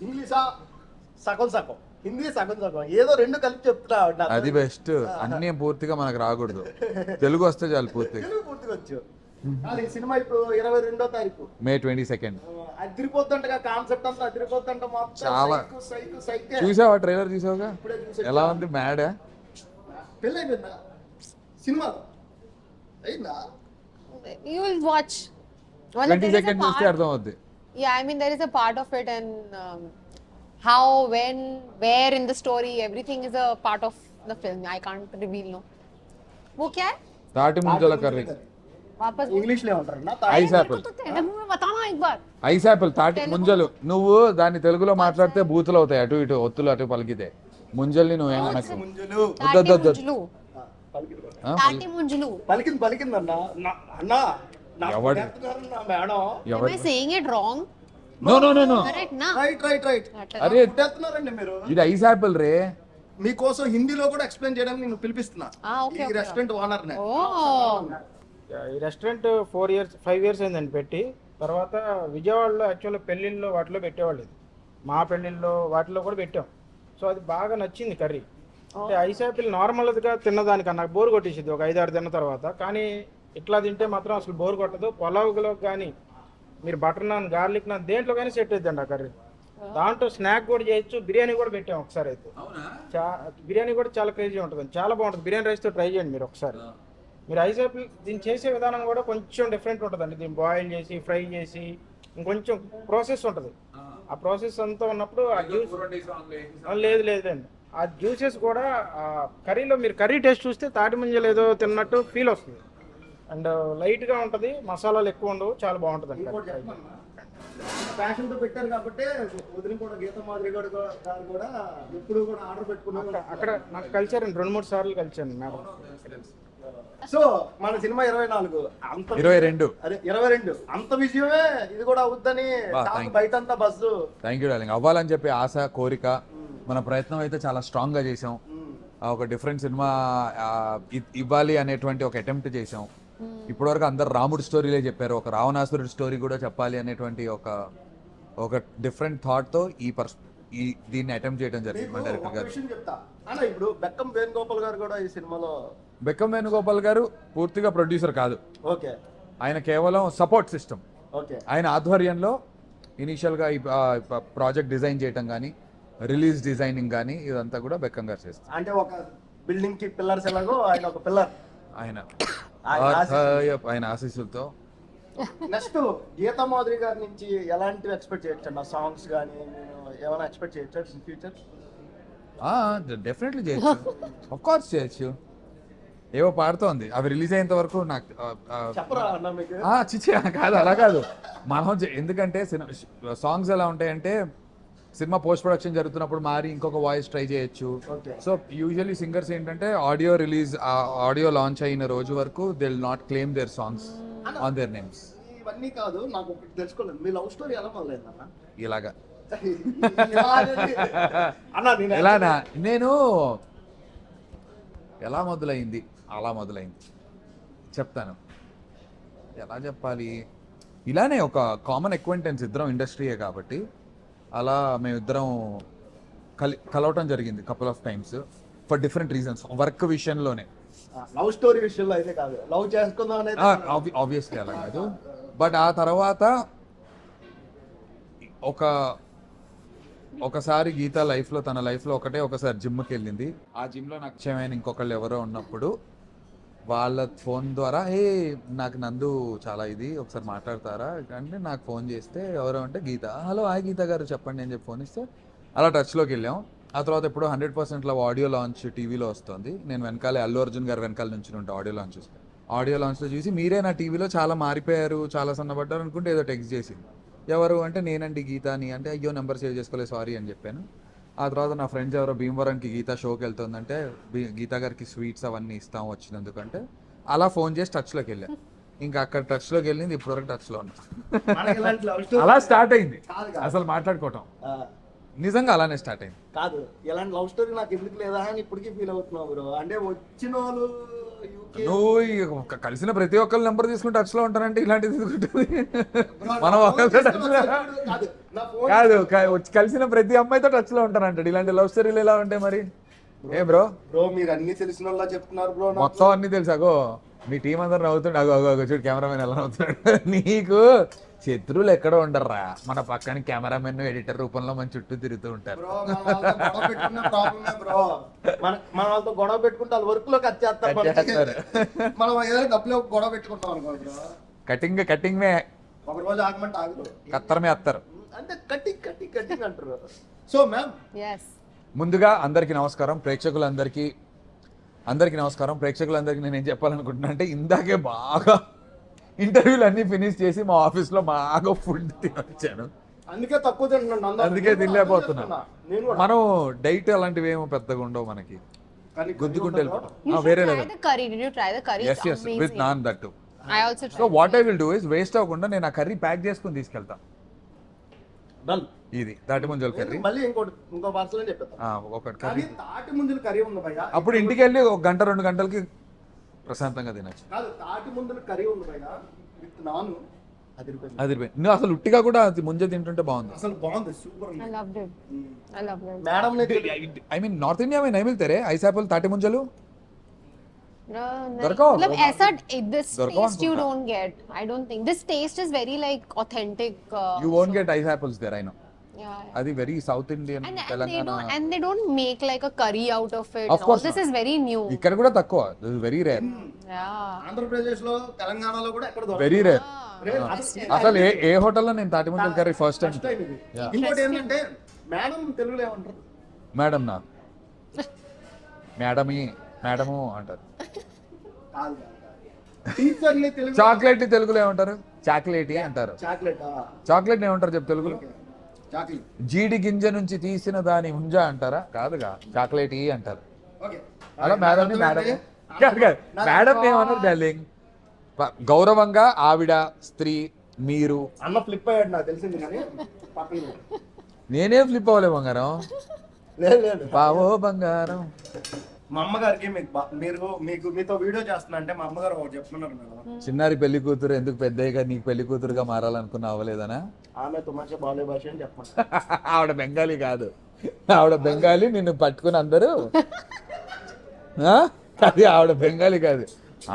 ఇంగ్లీషా సగం సగం, హిందీ సగం సగం, ఏదో రెండు కలిపి చెప్తున్నా. అది బెస్ట్. అన్నీ పూర్తిగా మనకు రాకూడదు, తెలుగు వస్తే చాలు పూర్తిగా. తెలుగు పూర్తిగా వచ్చు. కానీ సినిమా ఇప్పుడు 22వ తారీఖు May 22nd. అదిరిపోతుంటగా, కాన్సెప్ట్ అంతా అదిరిపోతుంట. చాలా. సైకే చూసావా ట్రైలర్? చూసావుగా ఇప్పుడే చూసా. ఎలా ఉంది? మ్యాడా? పెళ్ళి అయిపోయిందా సినిమా అయిందా? You will watch. 22nd చూస్తే అర్థం అవుద్ది. Yeah, I mean there is a part of it, and how, when, where in the story, everything is a part of the film. I can't reveal. No. वो क्या है? తాటి ముంజల curry. वापस English లో ఏమంటారు నా? Ice Apple. तो तेलुगु में बताना एक बार. ఐస్ యాపిల్, తాటి ముంజలు. నువ్వు దాన్ని తెలుగులో మాట్లాడితే బూతులు అవుతాయి, అటు ఇటు ఒత్తులు అటు పలికితే. ముంజల్ని నువ్వేం అనకు. ముంజలు ताटी मुंजलू. ఆ? ताटी मुंजलू. పలికిందన్న అన్నా. ఎవడు? Madam Am I saying it wrong? No no no no. Correct na? Right. అరే పుట్టేస్తున్నారండి మీరు. ఇది ఐస్ యాపిల్ రే. మీకోసం హిందీలో కూడా ఎక్స్ప్లెయిన్ చేయడానికి నేను పిలిపిస్తున్నా. Okay, ఈ రెస్టారెంట్ ఓనర్ నే. Oh. ఈ రెస్టారెంట్ 5 years అయిందండి పెట్టి. తర్వాత విజయవాడలో యాక్చువల్గా పెళ్ళిళ్ళలో వాటిలో పెట్టేవాళ్ళు. ఇది మా పెళ్ళిళ్ళలో వాటిలో కూడా పెట్టాం. సో అది బాగా నచ్చింది కర్రీ. అంటే ఐస్ యాపిల్ నార్మల్గా తిన్నదానికన్నా బోర్ కొట్టేసింది ఒక 5-6 తిన్న తర్వాత. కానీ ఇట్లా తింటే మాత్రం అసలు బోర్ కొట్టదు. పొలావులో కానీ మీరు బటర్ నాన్, గార్లిక్ నాన్ దేంట్లో కానీ సెట్ అవుతుందండి ఆ కర్రీ. దాంట్లో స్నాక్ కూడా చేయొచ్చు. బిర్యానీ కూడా పెట్టాం ఒకసారి అయితే. బిర్యానీ కూడా చాలా క్రేజీ ఉంటుంది, చాలా బాగుంటుంది. బిర్యానీ రైస్తో ట్రై చేయండి మీరు ఒకసారి. మీరు ఐస్ యాపిల్ దీన్ని చేసే విధానం కూడా కొంచెం డిఫరెంట్ ఉంటుందండి. దీన్ని బాయిల్ చేసి, ఫ్రై చేసి, ఇంకొంచెం ప్రాసెస్ ఉంటుంది. ఆ ప్రాసెస్ అంతా ఉన్నప్పుడు ఆ జ్యూస్ లేదండి, ఆ జ్యూసెస్ కూడా కర్రీలో మీరు కర్రీ టేస్ట్ చూస్తే తాటి ముంజలు ఏదో తిన్నట్టు ఫీల్ వస్తుంది. అండ్ లైట్గా ఉంటుంది, మసాలాలు ఎక్కువ ఉండవు, చాలా బాగుంటుంది. ఫ్యాషన్ తో పెట్టారు కాబట్టి వదిన కూడా గీత మాదిరి గారు కూడా ఎప్పుడు కూడా ఆర్డర్ పెట్టుకున్నారు. అక్కడ నాకు కలిసారండి, 2-3 సార్లు కలిసాను మేడం. సో మన సినిమా 24 అంత 22 అదే 22 అంత విజయమే ఇది కూడా అవుద్దని బయట అంతా బస్సు. Thank you darling. అవ్వాలని చెప్పి ఆశ, కోరిక, మన ప్రయత్నం అయితే చాలా స్ట్రాంగ్ గా చేసాం. ఒక డిఫరెంట్ సినిమా ఇవ్వాలి అనేటువంటి ఒక అటెంప్ట్ చేసాం. ఇప్పటివరకు అందరు రాముడి స్టోరీలే చెప్పారు, ఒక రావణాసురుడి స్టోరీ కూడా చెప్పాలి అనేటువంటి ఒక డిఫరెంట్ థాట్తో దీన్ని అటెంప్ట్ చేయడం జరిగింది మా మీకు డైరెక్టర్ ఒక గారు. విషయం చెప్తా అన్న, ఇప్పుడు బెక్కం వేణుగోపాల్ గారు కూడా ఈ సినిమాలో బెక్కం వేణుగోపాల్ గారు పూర్తిగా ప్రొడ్యూసర్ కాదు, ఓకే ఆయన కేవలం సపోర్ట్ సిస్టమ్. ఓకే ఆయన ఆధ్వర్యంలో ఇనీషియల్గా ఈ ప్రాజెక్ట్ డిజైన్ చేయటం కానీ, రిలీజ్ డిజైనింగ్ కానీ ఇదంతా కూడా బెక్కం గారు చేస్తారు. అంటే ఒక బిల్డింగ్ కి పిల్లర్స్ ఎలాగో ఆయన ఒక పిల్లర్. ఆయన ఆయన ఆయన ఆశీస్సులతో. నెక్స్ట్ గీతా మాధురి గారి నుంచి ఎలాంటివి ఎక్స్పెక్ట్ చేయొచ్చు అన్న? సాంగ్స్ కానీ ఏమైనా ఎక్స్పెక్ట్ చేయొచ్చా ఇన్ ఫ్యూచర్? డెఫినెట్లీ చేయొచ్చు, ఆఫ్ కోర్స్ చేయొచ్చు. ఏవో పాడుతోంది, అవి రిలీజ్ అయ్యేంత వరకు నాకు చెప్పరా అన్న మీకు? చిచ్చి కాదు, అలా కాదు. మనం ఎందుకంటే సాంగ్స్ ఎలా ఉంటాయంటే సినిమా పోస్ట్ ప్రొడక్షన్ జరుగుతున్నప్పుడు మారి ఇంకొక వాయిస్ ట్రై చేయొచ్చు. సో యూజువల్లీ సింగర్స్ ఏంటంటే ఆడియో లాంచ్ అయిన రోజు వరకు they will not claim their songs on their names. ఇవన్నీ కాదు, నాకు ఒకటి తెలుసుకోలేదు, మీ లవ్ స్టోరీ ఎలా మొదలైందన్న? ఇలాగా అన్న నేను ఎలానా, నేను ఎలా మొదలైంది అలా మొదలైంది చెప్తాను. ఎలా చెప్పాలి, ఇలానే ఒక కామన్ అక్వైంటెన్స్, ఇద్దరం ఇండస్ట్రీయే కాబట్టి అలా మేమిద్దరం కలవటం జరిగింది couple of times for different reasons, work విషయంలోనే. లవ్ స్టోరీ విషయంలో అయితే కాదు, లవ్ చేసుకుందాం అనేది ఆబ్వియస్లీ అలా కాదు. బట్ ఆ తర్వాత ఒకసారి గీత లైఫ్లో, తన లైఫ్లో ఒకసారి జిమ్కి వెళ్ళింది. ఆ జిమ్లో నాకు ఇష్టమైన ఇంకొకళ్ళు ఎవరో ఉన్నప్పుడు వాళ్ళ ఫోన్ ద్వారా నాకు నందు చాలా ఇది ఒకసారి మాట్లాడతారా అంటే నాకు ఫోన్ చేస్తే ఎవరో అంటే గీత, హలో హాయ్ గీత గారు చెప్పండి అని చెప్పి ఫోన్ ఇస్తే అలా టచ్లోకి వెళ్ళాం. ఆ తర్వాత ఎప్పుడో 100% ఆడియో లాంచ్ టీవీలో వస్తుంది, నేను వెనకాలే అల్లు అర్జున్ గారు వెనకాల నుంచి ఉంటాను ఆడియో లాంచ్లో చూసి మీరే నా టీవీలో చాలా మారిపోయారు, చాలా సన్నబడ్డారు అనుకుంటే ఏదో టెక్స్ట్ చేసింది. ఎవరు అంటే నేనండి గీత అని. అంటే అయ్యో నెంబర్ సేవ్ చేసుకోలేదు సారీ అని చెప్పాను. ఆ తర్వాత నా ఫ్రెండ్స్ ఎవరో భీమవరంకి గీత షోకి వెళ్తుందంటే గీత గారికి స్వీట్స్ అవన్నీ ఇస్తాం వచ్చినందుకంటే అలా ఫోన్ చేసి టచ్లోకి వెళ్ళాను. ఇంకా అక్కడ టచ్లోకి వెళ్ళింది, ఇప్పటివరకు టచ్లో ఉన్నా. మనకి ఇలాంటి లవ్ స్టోరీ అలా స్టార్ట్ అయింది కాదు. అసలు మాట్లాడుకోవటం, నిజంగా అలానే స్టార్ట్ అయింది. కాదు, ఇలాంటి లవ్ స్టోరీ నాకు ఎందుకు లేదా అని ఇప్పటికీ ఫీల్ అవుతున్నావు బ్రో. అంటే వచ్చిన వాళ్ళు నువ్వు కలిసిన ప్రతి ఒక్కరు నెంబర్ తీసుకుని టచ్లో ఉంటారంటే ఇలాంటిది తీసుకుంటుంది. మనం కాదు కలిసిన ప్రతి అమ్మాయితో టచ్లో ఉంటారంటాడు. ఇలాంటి లవ్ స్టోరీలు ఎలా ఉంటాయి మరి? ఏ బ్రో మీరు అన్ని తెలిసిన వాళ్ళ చెప్తున్నారు బ్రో. మొత్తం అన్ని తెలుసాగో, మీ టీం అందరు నవ్వుతుండే. అగో చూడు కెమెరామెన్ ఎలా నవ్వుతున్నాడు. నీకు శత్రువులు ఎక్కడో ఉండర్రా, మన పక్కన కెమెరామెన్ ఎడిటర్ రూపంలో మన చుట్టూ తిరుగుతూ ఉంటారు. మన వాళ్ళతో గొడవ పెట్టుకుంటే వాళ్ళు వర్క్ లోకి వచ్చేస్తారు. మనం ఏదైనా డబ్బులు గొడవ పెట్టుకుంటాం అనుకో బ్రో, కటింగ్ మే ఒక రోజు ఆగమంటే ఆగదు, కత్తరమే అత్తరు అంటే కటింగ్ అంటారు. సో మ్యామ్ ముందుగా అందరికీ నమస్కారం, ప్రేక్షకులందరికీ నేను ఏం చెప్పాలనుకుంటున్నా అంటే ఇందాకే బాగా ఇంటర్వ్యూలు అన్నీ ఫినిష్ చేసి మా ఆఫీస్లో బాగా ఫుడ్ తినొచ్చాను, అందుకే తక్కువ తింటున్నాను, అందుకే తినలేకపోతున్నా. మనం డైట్ అలాంటివి ఏమో పెద్దగా ఉండవు మనకి, గుద్దుకుంటే వెళ్ళిపోతాం. వేరే with non that. So what I will do is waste అవ్వకుండా నేను ఆ కర్రీ ప్యాక్ చేసుకుని తీసుకెళ్తా. ఇది తాటి ముంజల కర్రీ. మళ్ళీ ఇంకో పార్సల్ అని చెప్పేద్దాం. ఒకటి కర్రీ, తాటి ముంజల కర్రీ ఉంది భయ్యా. అప్పుడు ఇంటికి వెళ్ళి 1-2 గంటలకి ప్రశాంతంగా తినచ్చు. కాదు, తాటి ముంజల కర్రీ ఉంది భయ్యా విత్ నాన్, అది నువ్వు అసలు ఉట్టిగా కూడా అది ముంజ తింటుంటే బాగుంది, అసలు బాగుంది, super. Madam I mean north India में नहीं मिलते रे ऐसे एप्पल ताटे मुंजलू मतलब ऐसा this taste you don't get. I don't think this taste is very like authentic. You won't get ice apples there, I know. Yeah. Adi very South Indian, Telangana. And they don't make like a curry out of it. Of course this is very new. ఇక్కడ కూడా తక్కువ, this is very rare. Yeah. Andhra Pradesh లో, తెలంగాణలో కూడా ఎక్కడ Very rare. అసలు ఏ హోటల్లో నేను తాటి ముంజల కర్రీ ఫస్ట్ టైం. ఇంకోటి ఏంటంటే మేడం తెలుగులో ఏమంటారు? మేడం నా మేడము అంటారు. చాక్లెట్ తెలుగులో ఏమంటారు? చాక్లెటీ అంటారు. చాక్లెట్ ఏమంటారు చెప్పు తెలుగులో? జీడి గింజ నుంచి తీసిన దాని ముంజ అంటారా? కాదుగా, చాక్లెటీ అంటారు. అలా మేడం మేడం ఏమన్నారు డార్లింగ్? గౌరవంగా ఆవిడ, స్త్రీ, మీరు. అన్న ఫ్లిప్ అయ్యాడు నాకు తెలిసింది, కానీ నేనేం ఫ్లిప్ అవ్వలే బంగారం, లేదు బావో బంగారం. మా అమ్మగారికి మీకు మీతో వీడియో చేస్తున్నా అంటే మా అమ్మగారు ఒకటి చెప్తున్నారు మేడం. చిన్నారి పెళ్లి కూతురు ఎందుకు పెద్దయ్యగా నీకు పెళ్లి కూతురుగా మారాలనుకున్నా అవ్వలేదనా? ఆమె తుమాషా బాలే భాష అని చెప్పండి. ఆవిడ బెంగాలీ కాదు, ఆవిడ బెంగాలీ. నిన్ను పట్టుకుని అందరూ అది ఆవిడ బెంగాలీ కాదు,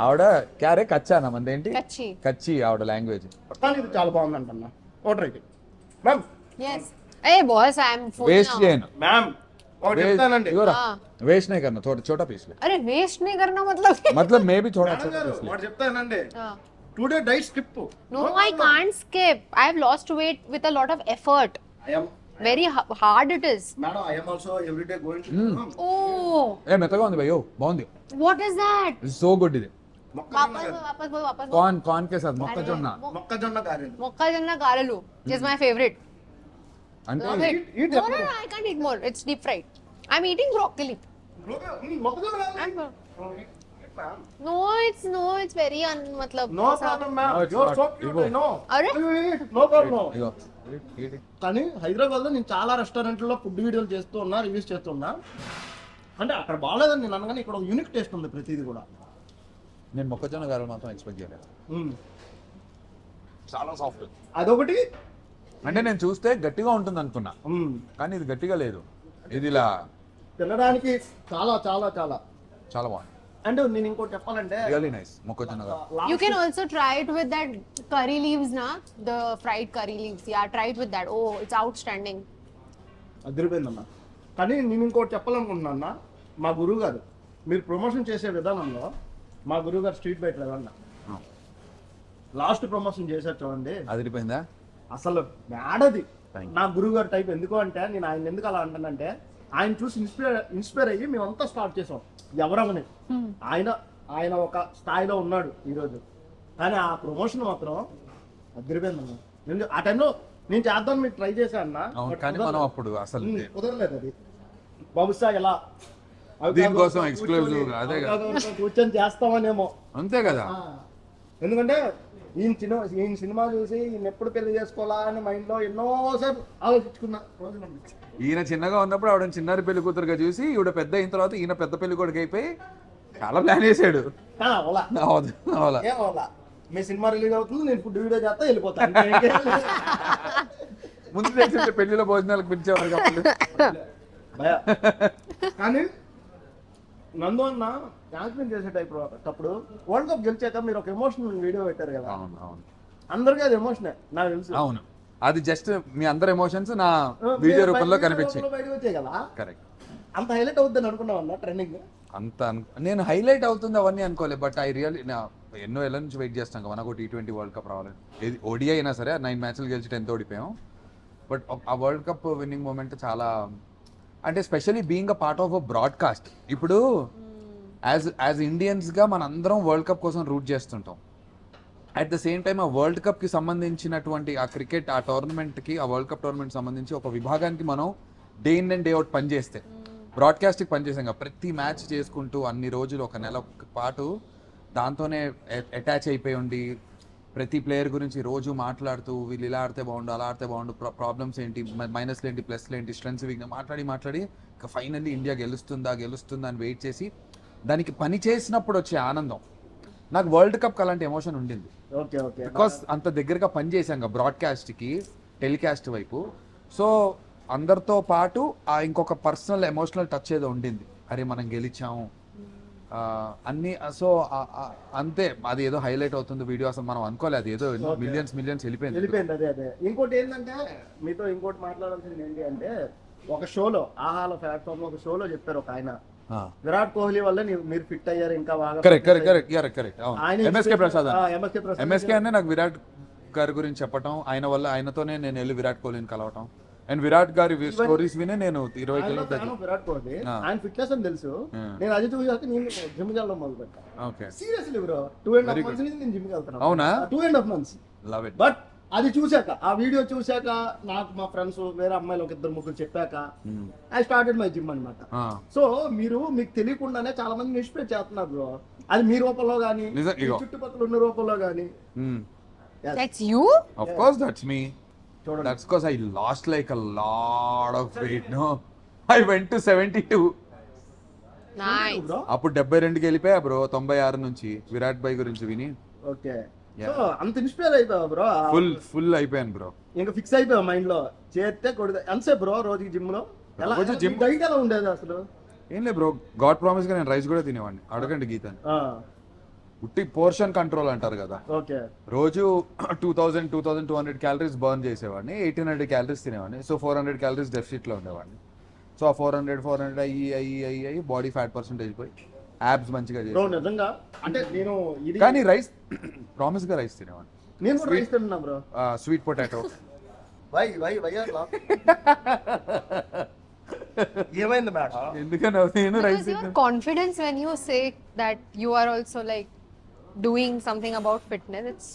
ఆవిడ క్యారే కచ్చానా మందేంటి Kachi. కచ్చి ఆవిడ లాంగ్వేజ్. కానీ ఇది చాలా బాగుంది అంటున్నా. ఓటర్ అయితే ma'am Yes. Hey boss, I am full waste now. చేయను, మ్యామ్ ఒకటి చెప్తానండి. వేస్ట్ नहीं करना, थोड़ा छोटा पीस ले. अरे वेस्ट नहीं करना मतलब मतलब मैं भी थोड़ा మేడం छोटा గారు पीस ले. ఒకటి చెప్తానండి. हाँ. Today diet skip. No, I can't skip. I have lost weight with a lot of effort. I am Very hard it is. Madam I am also everyday going to Oh, ఏ మెత్తగా ఉంది భయ్యో, బాగుంది, what is that? So good ఇది. वापस corn के साथ మొక్కజొన్న మొక్కజొన్న గారెలు. Mokkajonna garelu is my favorite. అంటే Love it. eat No, I can't eat more. It's deep fried. I'm eating broccoli. మొక్కజొన్న గారెలు. No, it's very matlab. No problem ma'am. No, it's you are so not. Cute. ఇగో. I know. అరే? No problem. ఇగో కానీ హైదరాబాద్ లో నేను చాలా రెస్టారెంట్లో ఫుడ్ వీడియోలు చేస్తూ ఉన్నా, రివ్యూస్ చేస్తూ ఉన్నా. అంటే అక్కడ బాగాలేదని నేను అనగానే ఇక్కడ యూనిక్ టేస్ట్ ఉంది ప్రతిదీ కూడా. నేను మొక్కజొన్న గారెలు మాత్రం ఎక్స్పెక్ట్ చేయలేదు, చాలా సాఫ్ట్. అదొకటి. అంటే నేను చూస్తే గట్టిగా ఉంటుంది అనుకున్నా, కానీ ఇది గట్టిగా లేదు, ఇది ఇలా తినడానికి చాలా చాలా చాలా చాలా బాగుంది. అండ్ నేను ఇంకోటి చెప్పాలంటే రియల్లీ నైస్ మొక్కజొన్న గారెలు. You can also try it with that curry leaves, na? The fried curry leaves. Yeah, try it with that. Oh, it's outstanding. అదిరిపోయిందన్న. కానీ నేను ఇంకోటి చెప్పాలనుకుంటున్నా అన్న, మా గురువు గారు మీరు ప్రమోషన్ చేసే విధానంలో మా గురువు గారు స్ట్రీట్ బయట లేదన్న, లాస్ట్ ప్రమోషన్ చేశారు చూడండి, అదిరిపోయిందా? అసలు మేడది. Thank you. నా గురువు గారు టైప్. ఎందుకు అంటే నేను ఆయన ఎందుకు అలా అంటానంటే ఆయన చూసి ఇన్స్పైర్ అయ్యి మేమంతా స్టార్ట్ చేసాం ఎవరమని. ఆయన ఒక స్థాయిలో ఉన్నాడు ఈరోజు, కానీ ఆ ప్రమోషన్ మాత్రం అదిరిపోయిందన్న. నేను ఆ టైంలో నేను చేద్దాం మీకు ట్రై చేశాను అన్న, అవును, కానీ మనం అప్పుడు అసలు కుదరలేదు. అది బహుశా ఎలా దీనికోసం exclusive గా, అదే కదా. కూర్చొని చేస్తామనేమో. అంతే కదా. ఎందుకంటే ఈయన సినిమా చూసి ఈయన ఎప్పుడు పెళ్లి చేసుకోవాలా అని మైండ్ లో ఎన్నోసార్లు ఆలోచించుకున్న రోజులు ఉన్నాయి. ఈయన చిన్నగా ఉన్నప్పుడు ఆవిడ చిన్నారి పెళ్లి కూతురుగా చూసి ఈవిడ పెద్ద అయిన తర్వాత ఈయన పెద్ద పెళ్లి కొడుకు అయిపోయి చాలా ప్లాన్ చేశాడు. అవలా అవలా ఏం అవలా. మీ సినిమా రిలీజ్ అవుతుంది, నేను ఫుడ్ వీడియో చేస్తా వెళ్ళిపోతాను. ముందు తెలిసి పెళ్లిలో భోజనాలకు పిలిచేవారు కాబట్టి. భయ. కానీ నందు అన్న ఛాంపియన్ చేసే టైప్ అప్పుడు వరల్డ్ కప్ గెలిచాక మీరు ఒక ఎమోషనల్ వీడియో పెట్టారు కదా, అవును అవును అందరికీ అది ఎమోషనే నాకు తెలుసు. అవును, అది జస్ట్ మీ అందరి ఎమోషన్స్ నా వీడియో రూపంలో కనిపించాయి. బయటకు వచ్చాయి కదా, కరెక్ట్. అంత హైలైట్ అవుద్దని అనుకున్నావు అన్న ట్రెండింగ్. అంత నేను హైలైట్ అవుతుంది అవన్నీ అనుకోలేదు, బట్ ఐ రియల్లీ ఎన్నో ఏళ్ళ నుంచి వెయిట్ చేస్తాం కదా మనకు T20 వరల్డ్ కప్ రావాలి. ఏది ఓడిఐ అయినా సరే 9 మ్యాచ్లు గెలిచి 10th ఓడిపోయాం, బట్ ఆ వరల్డ్ కప్ విన్నింగ్ మూమెంట్ చాలా, అంటే especially being a part of a broadcast. ఇప్పుడు యాజ్ ఇండియన్స్గా మన అందరం వరల్డ్ కప్ కోసం రూట్ చేస్తుంటాం. అట్ ద సేమ్ టైమ్ ఆ వరల్డ్ కప్కి సంబంధించినటువంటి ఆ క్రికెట్ ఆ టోర్నమెంట్కి ఆ వరల్డ్ కప్ టోర్నమెంట్ సంబంధించి ఒక విభాగానికి మనం day in and day out పనిచేస్తే బ్రాడ్కాస్ట్కి పనిచేసాం కదా, ప్రతి మ్యాచ్ చేసుకుంటూ అన్ని రోజులు ఒక నెల పాటు దాంతోనే అటాచ్ అయిపోయి ఉండి ప్రతి ప్లేయర్ గురించి రోజు మాట్లాడుతూ వీళ్ళు ఇలా ఆడితే బాగుండు అలా ఆడితే బాగుండు, ప్రాబ్లమ్స్ ఏంటి, మైనస్లు ఏంటి, ప్లస్లు ఏంటి, స్ట్రెంగ్స్ వీక్నెస్ మాట్లాడి ఇక ఫైనల్లీ ఇండియా గెలుస్తుందా అని వెయిట్ చేసి దానికి పని చేసినప్పుడు వచ్చే ఆనందం నాకు వరల్డ్ కప్ అలాంటి ఎమోషన్ ఉండింది. Okay okay. బికాస్ అంత దగ్గరగా పని చేశాం కదా బ్రాడ్కాస్ట్కి టెలికాస్ట్ వైపు. సో అందరితో పాటు ఆ ఇంకొక పర్సనల్ ఎమోషనల్ టచ్ ఏదో ఉండింది, అరే మనం గెలిచాము అన్ని. సో అంతే, అది ఏదో హైలైట్ అవుతుంది వీడియో, అసలు మనం అనుకోలేదు, అది ఏదో మిలియన్స్ వెళ్ళిపోయింది. అదే. ఇంకోటి ఏంటంటే మీతో ఇంకోటి మాట్లాడాల్సింది ఏంటి అంటే, ఒక షోలో ఆహాల ప్లాట్ఫామ్ లో ఒక షోలో చెప్పారు ఒక ఆయన, విరాట్ కోహ్లీ వల్ల మీరు ఫిట్ అయ్యారు ఇంకా బాగా. కరెక్ట్. ఎంఎస్కే ప్రసాద్ అనే నాకు విరాట్ గారి గురించి చెప్పటం, ఆయన వల్ల ఆయనతోనే నేను వెళ్ళి విరాట్ కోహ్లీని కలవటం, అండ్ విరాట్ గారి స్టోరీస్ వినే నేను 20 కిలో విరాట్ కోహ్లీ ఆయన ఫిట్నెస్ అని తెలుసు. నేను అది చూసాక నేను జిమ్ వెళ్ళడం మొదలు పెట్టాను. ఓకే, సీరియస్లీ బ్రో 2.5 months నుంచి నేను జిమ్ వెళ్తాను. అవునా? 2.5 months. Love it. బట్ అది చూసాక ఆ వీడియో చూసాక నాకు మా ఫ్రెండ్స్ వేరే అమ్మాయిలు ఒక 2-3 చెప్పాక ఐ స్టార్టెడ్ మై జిమ్ అన్నమాట. సో మీకు తెలియకుండానే చాలా మంది ఇన్స్పైర్ చేస్తున్నారు బ్రో, అది మీ రూపంలో గానీ చుట్టుపక్కల ఉన్న రూపంలో గానీ. That's you? Of course that's me. That's because I lost like a lot of weight. No, I went to 72. Nice. Bro అప్పుడు 72కి వెళ్ళిపోయా బ్రో, 96 నుంచి విరాట్ భాయ్ గురించి విని ఓకే సో అంత ఇన్స్పైర్ అయిపోయావు బ్రో ఫుల్ అయిపోయాను బ్రో. ఇంకా ఫిక్స్ అయిపోయావు మైండ్ లో చేస్తే కొడితే ఎంతసేపు బ్రో రోజుకి జిమ్ లో ఎలా రోజు gym- డైట్ ఎలా ఉండేది అసలు ఏం లేదు బ్రో, గాడ్ ప్రామిస్ గా నేను రైస్ కూడా తినేవాడిని. అడగండి గీతని. ఉట్టి పోర్షన్ కంట్రోల్ అంటారు కదా, ఓకే రోజు 2200 క్యాలరీస్ బర్న్ చేసేవాడిని, 1800 క్యాలరీస్ తినేవాడిని. సో 400 క్యాలరీస్ డెఫిసిట్ లో ఉండేవాడిని. సో ఆ 400 అయ్యి బాడీ ఫ్యాట్ పర్సెంటేజ్ పోయి యాబ్స్ మంచిగా బ్రో చేసి, నిజంగా అంటే నేను ఇది కానీ రైస్ ప్రామిస్ గా రైస్ తినేవాడిని. నేను కూడా రైస్ తింటున్నా బ్రో స్వీట్ పొటాటో. వై అట్లా ఏమైంది మేడం ఎందుకని నేను rice Because your confidence when you say that you are also like doing something about fitness, it's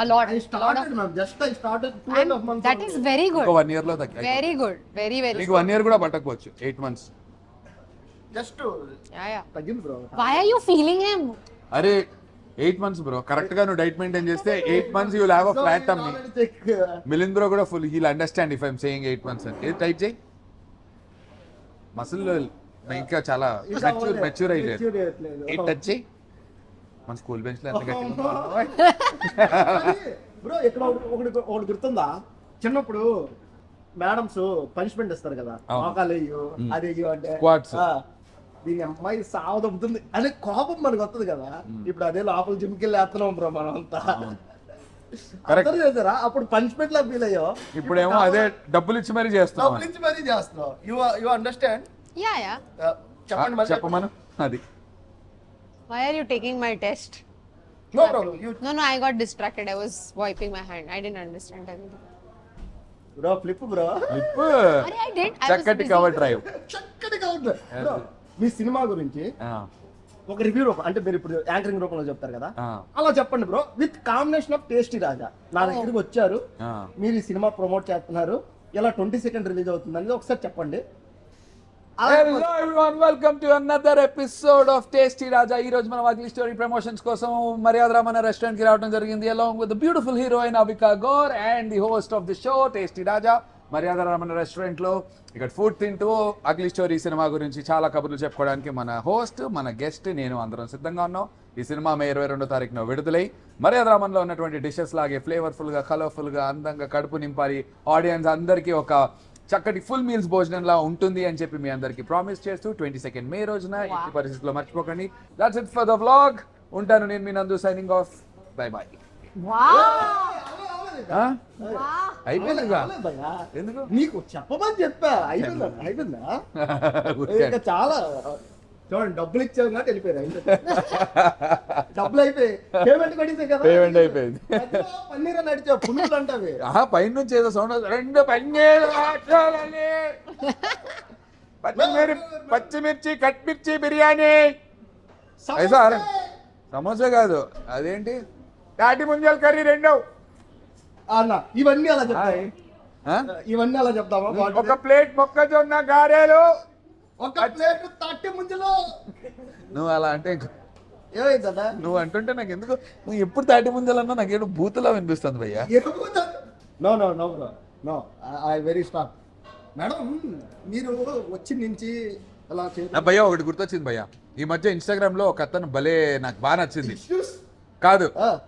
a lot. I A lot started of, ma'am, just I started 2.5 months that is very ఒక good. 1 year లో తగ్గి Very good. Very, very నీకు good. 1 year కూడా పట్టకపోవచ్చు, 8 months. Just Yeah. తగ్గింది bro Why are you feeling him? అరే 8 months bro, correct గా నువ్వు diet maintain చేస్తే 8 months you will have a flat tummy. Milind bro కూడా full heal understand if I'm saying 8 months అంటే. ఇది tight చేయి, మసిల్ ఇంకా చాలా మెచ్యూర్ అయ్యలేదు. ఇది టచ్ చేయి, మన స్కూల్ బెంచ్ లో ఎంత గట్టిగా బ్రో ఇక్కడ ఒకటి గుర్తుందా, చిన్నప్పుడు మేడమ్స్ పనిష్మెంట్ ఇస్తారు కదా, అవును. మోకాలు వెయ్యు అది వెయ్యు అంటే Squats. దీని అమ్మాయి సావదొబ్బుతుంది అనే కోపం మనకు వస్తుంది కదా. ఇప్పుడు అదే లోపల జిమ్కి వెళ్ళి వేస్తున్నాం బ్రో మనం అంతా. Correct. అందరూ చేస్తారా అప్పుడు పనిష్మెంట్ లా ఫీల్ అయ్యో, ఇప్పుడేమో అదే డబ్బులు ఇచ్చి మరీ చేస్తున్నాం. డబ్బులు ఇచ్చి మరీ చేస్తున్నాం. You understand? Yeah. చెప్పండి మరి. చెప్పమను అది. Why are you taking my test? No problem. You No, I got distracted. I was wiping my hand. I didn't understand anything. Bro flip bro ఇప్పుడు Arey, I did. I was చక్కటి busy. Cover drive. చక్కటి counter bro. మీ cinema గురించి ఒక review రూపం అంటే మీరు ఇప్పుడు anchoring రూపంలో చెప్తారు కదా, అలా చెప్పండి bro, with combination of tasty Raja. నా దగ్గరికి వచ్చారు, మీరు ఈ సినిమా ప్రమోట్ చేస్తున్నారు, ఇలా 22nd రిలీజ్ అవుతుంది అనేది ఒకసారి చెప్పండి. Hello everyone, welcome to another episode of Tasty Raja. ఈ రోజు మనం అగ్లీ స్టోరీ ప్రమోషన్స్ కోసం మర్యాద రామన్న రెస్టారెంట్ కి రావడం జరిగింది, along with the beautiful heroine Avika Gaur and the host of the show Tasty Raja. మర్యాద రామన్న రెస్టారెంట్ లో ఇక్కడ ఫుడ్ తింటూ అగ్లీ స్టోరీ సినిమా గురించి చాలా కబుర్లు చెప్పుకోవడానికి మన హోస్ట్, మన గెస్ట్, నేను అందరం సిద్ధంగా ఉన్నాం. ఈ సినిమా మే 22వ తారీఖున విడుదలై మర్యాద రామన్లో ఉన్నటువంటి డిషెస్ లాగే ఫ్లేవర్ఫుల్ గా, కలర్ఫుల్ గా, అందంగా కడుపు నింపాలి, ఆడియన్స్ అందరికీ ఒక చక్కటి ఫుల్ మీల్స్ భోజనంలా ఉంటుంది అని చెప్పి మీ అందరికి ప్రామిస్ చేస్తూ 22nd మే రోజున ఈ పరిస్థితిలో మర్చిపోకండి. That's it for the vlog. ఉంటాను నేను మీ నందు, signing off. By by. Wow. అయిపోయిందిగా. అవ్వలేదు భయ్యా. ఎందుకు? నీకు చెప్పమని చెప్పా. అయిపోయిందా ఇంకా చాలా. చూడండి డబ్బులు ఇచ్చావు కాబట్టి వెళ్ళిపోయారు. డబ్బులు అయిపోయి పేమెంట్ కొడితే కదా, పేమెంట్ అయిపోయింది. పన్నీర్ నడిచావు పుణ్యులు అంటావి. పైన నుంచి ఏదో సౌండ్, 2 పన్నీరు మాట్లాడాలి, పచ్చిమిర్చి కట్మిర్చి బిర్యానీ. ఐసా సమోసా కాదు, అదేంటి తాటి ముంజల్ కర్రీ 2. అన్న ఇవన్నీ అలా చెప్తాయి, ఇవన్నీ అలా చెప్తామా? ఒక ప్లేట్ మొక్కజొన్న గారెలు, ఒక ప్లేట్ తట్టి ముంజలో. నువ్వు అలా అంటే ఏమైందన్నా? నువ్వు అంటుంటే నాకు ఎందుకు, నువ్వు ఎప్పుడు తాటి ముంజలన్నా నాకేదో బూతులా వినిపిస్తుంది భయ్యా. No no no bro, no, I very stop. Madam మీరు వచ్చి నుంచి అలా భయ్యా ఒకటి గుర్తొచ్చింది భయ్యా, ఈ మధ్య ఇన్స్టాగ్రామ్ లో ఒక అతను భలే నాకు బాగా నచ్చింది. కాదు,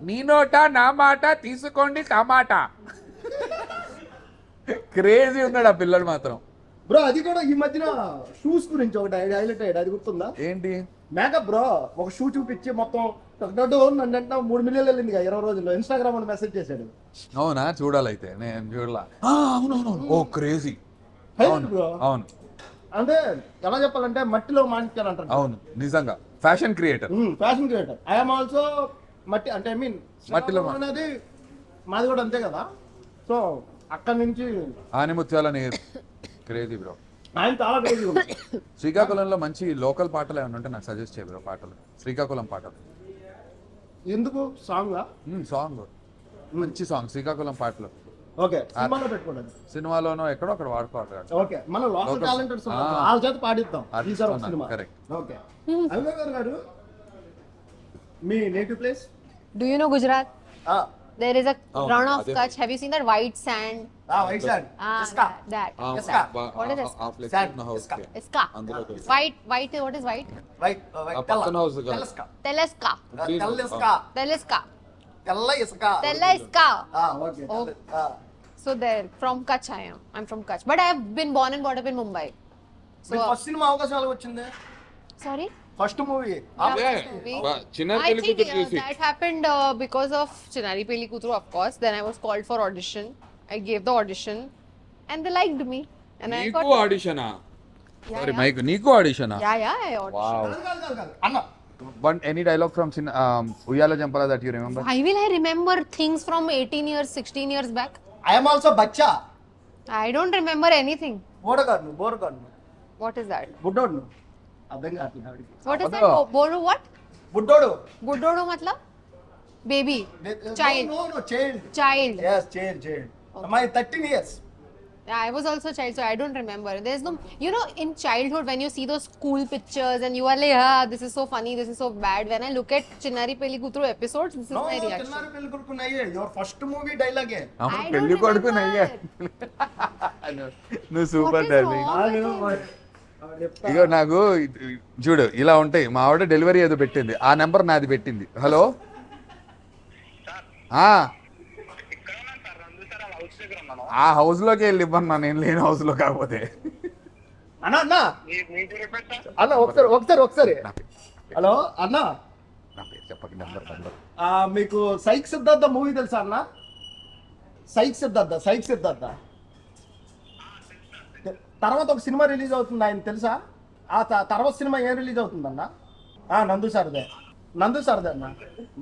నీ నోట నా మాట తీసుకోండి టమాటా. క్రేజీ ఉన్నాడు ఆ పిల్లడు మాత్రం. బ్రో అది కూడా ఈ మధ్యన షూస్ గురించి ఒకటి హైలైట్ అయ్యాడు, అది గుర్తుందా? ఏంటి? మేకప్ బ్రో, ఒక షూ చూపించి మొత్తం నన్ను 3 మిలియన్ వెళ్ళింది 20 రోజుల్లో. ఇన్స్టాగ్రామ్ అని మెసేజ్ చేశాడు. అవునా? చూడాలైతే, నేను చూడలా. అవునవును, ఓ క్రేజీ. బ్రో అవును, అంటే ఎలా చెప్పాలంటే మట్టిలో మాణిక్యాలు అంటారు. అవును, నిజంగా fashion creator. Fashion creator. I'm also మట్టి, అంటే ఐ మీన్ మట్టిలో అనేది మాది కూడా అంతే కదా. సో అక్కడి నుంచి ఆనిముత్యాలని క్రేజీ బ్రో. ఆయన చాలా క్రేజీ ఉంది. శ్రీకాకుళంలో మంచి లోకల్ పాటలు ఏమైనా ఉంటే నాకు సజెస్ట్ చేయ బ్రో. పాటలు, శ్రీకాకుళం పాటలు. ఎందుకు సాంగ్? సాంగ్, మంచి సాంగ్, శ్రీకాకుళం పాటలు. ఓకే, సినిమాలో పెట్టుకోండి, సినిమాలోనో ఎక్కడో అక్కడ వాడుకోవాలి. ఓకే, మన లోకల్ టాలెంటెడ్ వాళ్ళ చేత పాడిద్దాం ఈసారి ఒక సినిమా. కరెక్ట్. ఓకే, అవికా గారు మీ native place? Do you know Gujarat? Ah. There is a run of Kutch. Have you seen that white sand? White sand Ah, ఇసుక that. ఇసుక What is this? శాండ్ ఇసుక Iska. White. What is white? White పక్కన house కదా. తెల్ల Teleska. ఇసుక Teleska. తెల్ల ఇసుక Tella iska. Okay Oh. So there, from Kutch I am. I'm from Kutch. But I have been born and brought up in Mumbai. మీకు first cinema అవకాశం ఎలా వచ్చింది Sorry? ఫస్ట్ మూవీ చిన్న I think that happened because of Chinari Peli Kutru, of course. Then I was called for audition. I gave the audition and they liked me. And I got... నీకు ఆడిషనా sorry mike నీకు ఆడిషనా Yeah, I auditioned. అన్న one any dialogue from Uyyala Jampala that you remember Why will I remember things from 18 years, 16 years back? I'm also Bachcha I don't remember anything. బోడగాడు బోరగాడు What is that? బుడ్డోడు అర్థం కావట్లేదు ఆవిడకి What is that? Boru what? బుడ్డోడు Buddodu matlab? Baby. Child. No child Child. yes child my 13 years Yeah, I was also a child, so I don't remember. There's no, you know, in childhood when you see those school pictures and you are like, ah, this is so funny, this is so bad. When I look at Chinnari Peli Kutru episodes, this is no my reaction. చిన్నారి పెళ్లి కొడుకు నయ్యే your first movie డైలాగే I don't పెళ్లి కొడుకు remember. నయ్యా నువ్వు super What is darling wrong with you? ఇగో నాకు చూడు ఇలా ఉంటాయి మా ఆవిడ డెలివరీ ఏదో పెట్టింది ఆ నెంబర్ నాది పెట్టింది హలో ఆ హౌస్ లోకి వెళ్ళి ఇవ్వను నేను లేని హౌస్ లో కాకపోతే అన్న అన్న అన్న ఒకసారి హలో అన్న నా పేరు చెప్పక నెంబర్ మీకు సైక్ సిద్ధార్థ మూవీ తెలుసా అన్న సైక్ సిద్ధార్థ తర్వాత ఒక సినిమా రిలీజ్ అవుతుంది ఆయన తెలుసా ఆ తర్వాత సినిమా ఏం రిలీజ్ అవుతుందన్న నందు సార్దే అన్న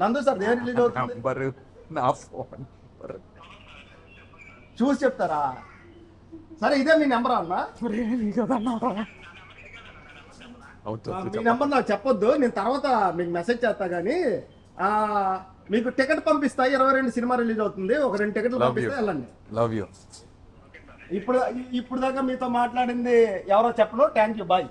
నందు సార్ది ఏం రిలీజ్ అవుతుంది నంబర్ నా ఫోన్ చూసి చెప్తారా సరే ఇదే మీ నెంబర్ అన్న మీ నెంబర్ నాకు చెప్పొద్దు నేను తర్వాత మీకు మెసేజ్ చేస్తా కానీ మీకు టికెట్ పంపిస్తా 22 సినిమా రిలీజ్ అవుతుంది ఒక 2 టికెట్లు పంపిస్తే వెళ్ళండి లవ్ యూ ఇప్పుడు దాకా మీతో మాట్లాడింది ఎవరో చెప్పను థ్యాంక్ యూ బాయ్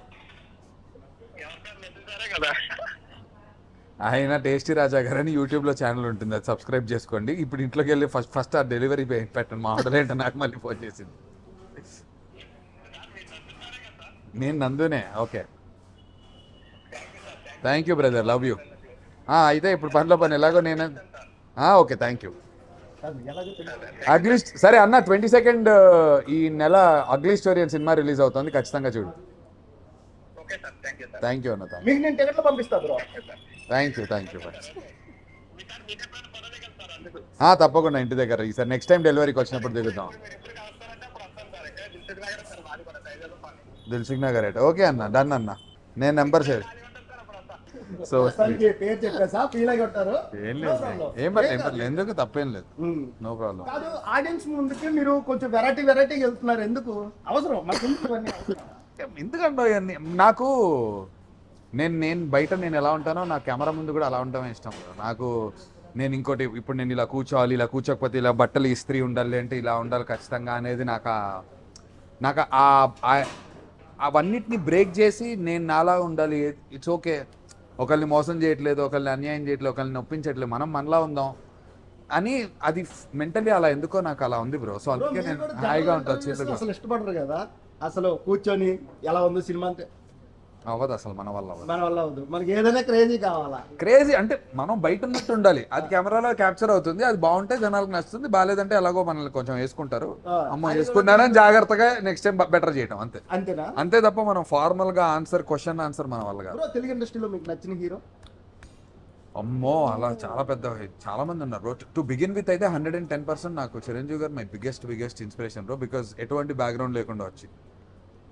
ఆయన టేస్టీ రాజా గారు అని యూట్యూబ్లో ఛానల్ ఉంటుంది అది సబ్స్క్రైబ్ చేసుకోండి ఇప్పుడు ఇంట్లోకి వెళ్ళి ఫస్ట్ ఆ డెలివరీ పెట్టండి మా ఆర్డర్ ఏంటో నాకు మళ్ళీ ఫోన్ చేసింది నేను నందునే okay thank you brother love you అయితే ఇప్పుడు పనిలో పని ఎలాగో నేను ఓకే థ్యాంక్ యూ అగ్లీ సరే అన్న 22nd ఈ నెల అగ్లీ స్టోరీ అని సినిమా రిలీజ్ అవుతుంది ఖచ్చితంగా చూడు థ్యాంక్ యూ అన్న మీకు నేను టికెట్లు పంపిస్తా బ్రో థ్యాంక్ యూ తప్పకుండా ఇంటి దగ్గర ఈసారి నెక్స్ట్ టైం డెలివరీకి వచ్చినప్పుడు దిగుతాం దిల్సుఖ్ నగర్ ఓకే అన్న డన్ అన్న నేను నెంబర్ షేర్ సో పేరు చెప్పేసా ఫీల్ అయి ఉంటారు ఏం లేదు ఏం పర్లేదు ఎందుకు తప్పేం లేదు నో ప్రాబ్లం కాదు ఆడియన్స్ ముందుకి మీరు కొంచెం వెరైటీ వెళ్తున్నారు ఎందుకు అవసరం మాకు ఎందుకంటే ఇవన్నీ నాకు నేను బయట నేను ఎలా ఉంటానో నా కెమెరా ముందు కూడా అలా ఉండటమే ఇష్టం నాకు నేను ఇంకోటి ఇప్పుడు నేను ఇలా కూర్చోవాలి ఇలా కూర్చోకపోతే ఇలా బట్టలు ఇస్త్రీ ఉండాలి అంటే ఇలా ఉండాలి ఖచ్చితంగా అనేది నాకు అవన్నిటిని బ్రేక్ చేసి నేను నాలా ఉండాలి ఇట్స్ ఓకే ఒకరిని మోసం చేయట్లేదు ఒకరిని అన్యాయం చేయట్లేదు ఒకరిని నొప్పించట్లేదు మనం మనలా ఉందాం అని అది మెంటలీ అలా ఎందుకో నాకు అలా ఉంది బ్రో సో అందుకే నేను హాయిగా ఉంటాను అసలు ఇష్టపడరు కదా అసలు కూర్చొని ఎలా ఉంది సినిమా అంటే అవ్వదు అసలు మన వల్ల అవ్వదు మనకి ఏదైనా క్రేజీ కావాలా క్రేజీ అంటే మనం బయట ఉన్నట్టు ఉండాలి అది కెమెరాలో క్యాప్చర్ అవుతుంది అది బాగుంటే జనాలకు నచ్చుతుంది బాగాలేదంటే ఎలాగో మనల్ని కొంచెం వేసుకుంటారు అమ్మో వేసుకున్నారని జాగ్రత్తగా నెక్స్ట్ టైం బెటర్ చేయటం అంతేనా అంతే తప్ప మనం ఫార్మల్ గా క్వశ్చన్ ఆన్సర్ మన వల్ల కాదు తెలుగు ఇండస్ట్రీలో మీకు నచ్చిన హీరో అమ్మో అలా చాలా మంది ఉన్నారు టు బిగిన్ విత్ అయితే 110% నాకు చిరంజీవి గారు my biggest inspiration bro because ఎటువంటి బ్యాక్గ్రౌండ్ లేకుండా వచ్చి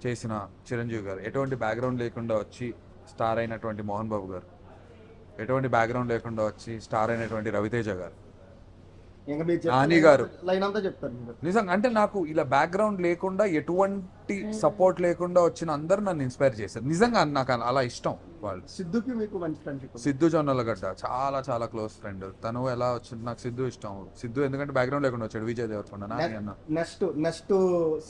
చేసిన చిరంజీవి గారు ఎటువంటి బ్యాక్గ్రౌండ్ లేకుండా వచ్చి స్టార్ అయినటువంటి మోహన్ బాబు గారు ఎటువంటి బ్యాక్గ్రౌండ్ లేకుండా వచ్చి స్టార్ అయినటువంటి రవితేజ గారు నాని గారు లైన్ అంతా చెప్తారు నిజంగా అంటే నాకు ఇలా బ్యాక్గ్రౌండ్ లేకుండా ఎటువంటి సపోర్ట్ లేకుండా వచ్చిన అందరు నన్ను ఇన్స్పైర్ చేశారు నిజంగా నాకు అలా ఇష్టం వాళ్ళు సిద్ధుకి మీకు మంచి ఫ్రెండ్షిప్ సిద్ధు జొన్నలగడ్డ చాలా క్లోజ్ ఫ్రెండ్ తను ఎలా వచ్చింది నాకు సిద్ధు ఇష్టం సిద్ధు ఎందుకంటే బ్యాక్గ్రౌండ్ లేకుండా వచ్చాడు విజయ్ దేవరకొండ నాని అన్న నెక్స్ట్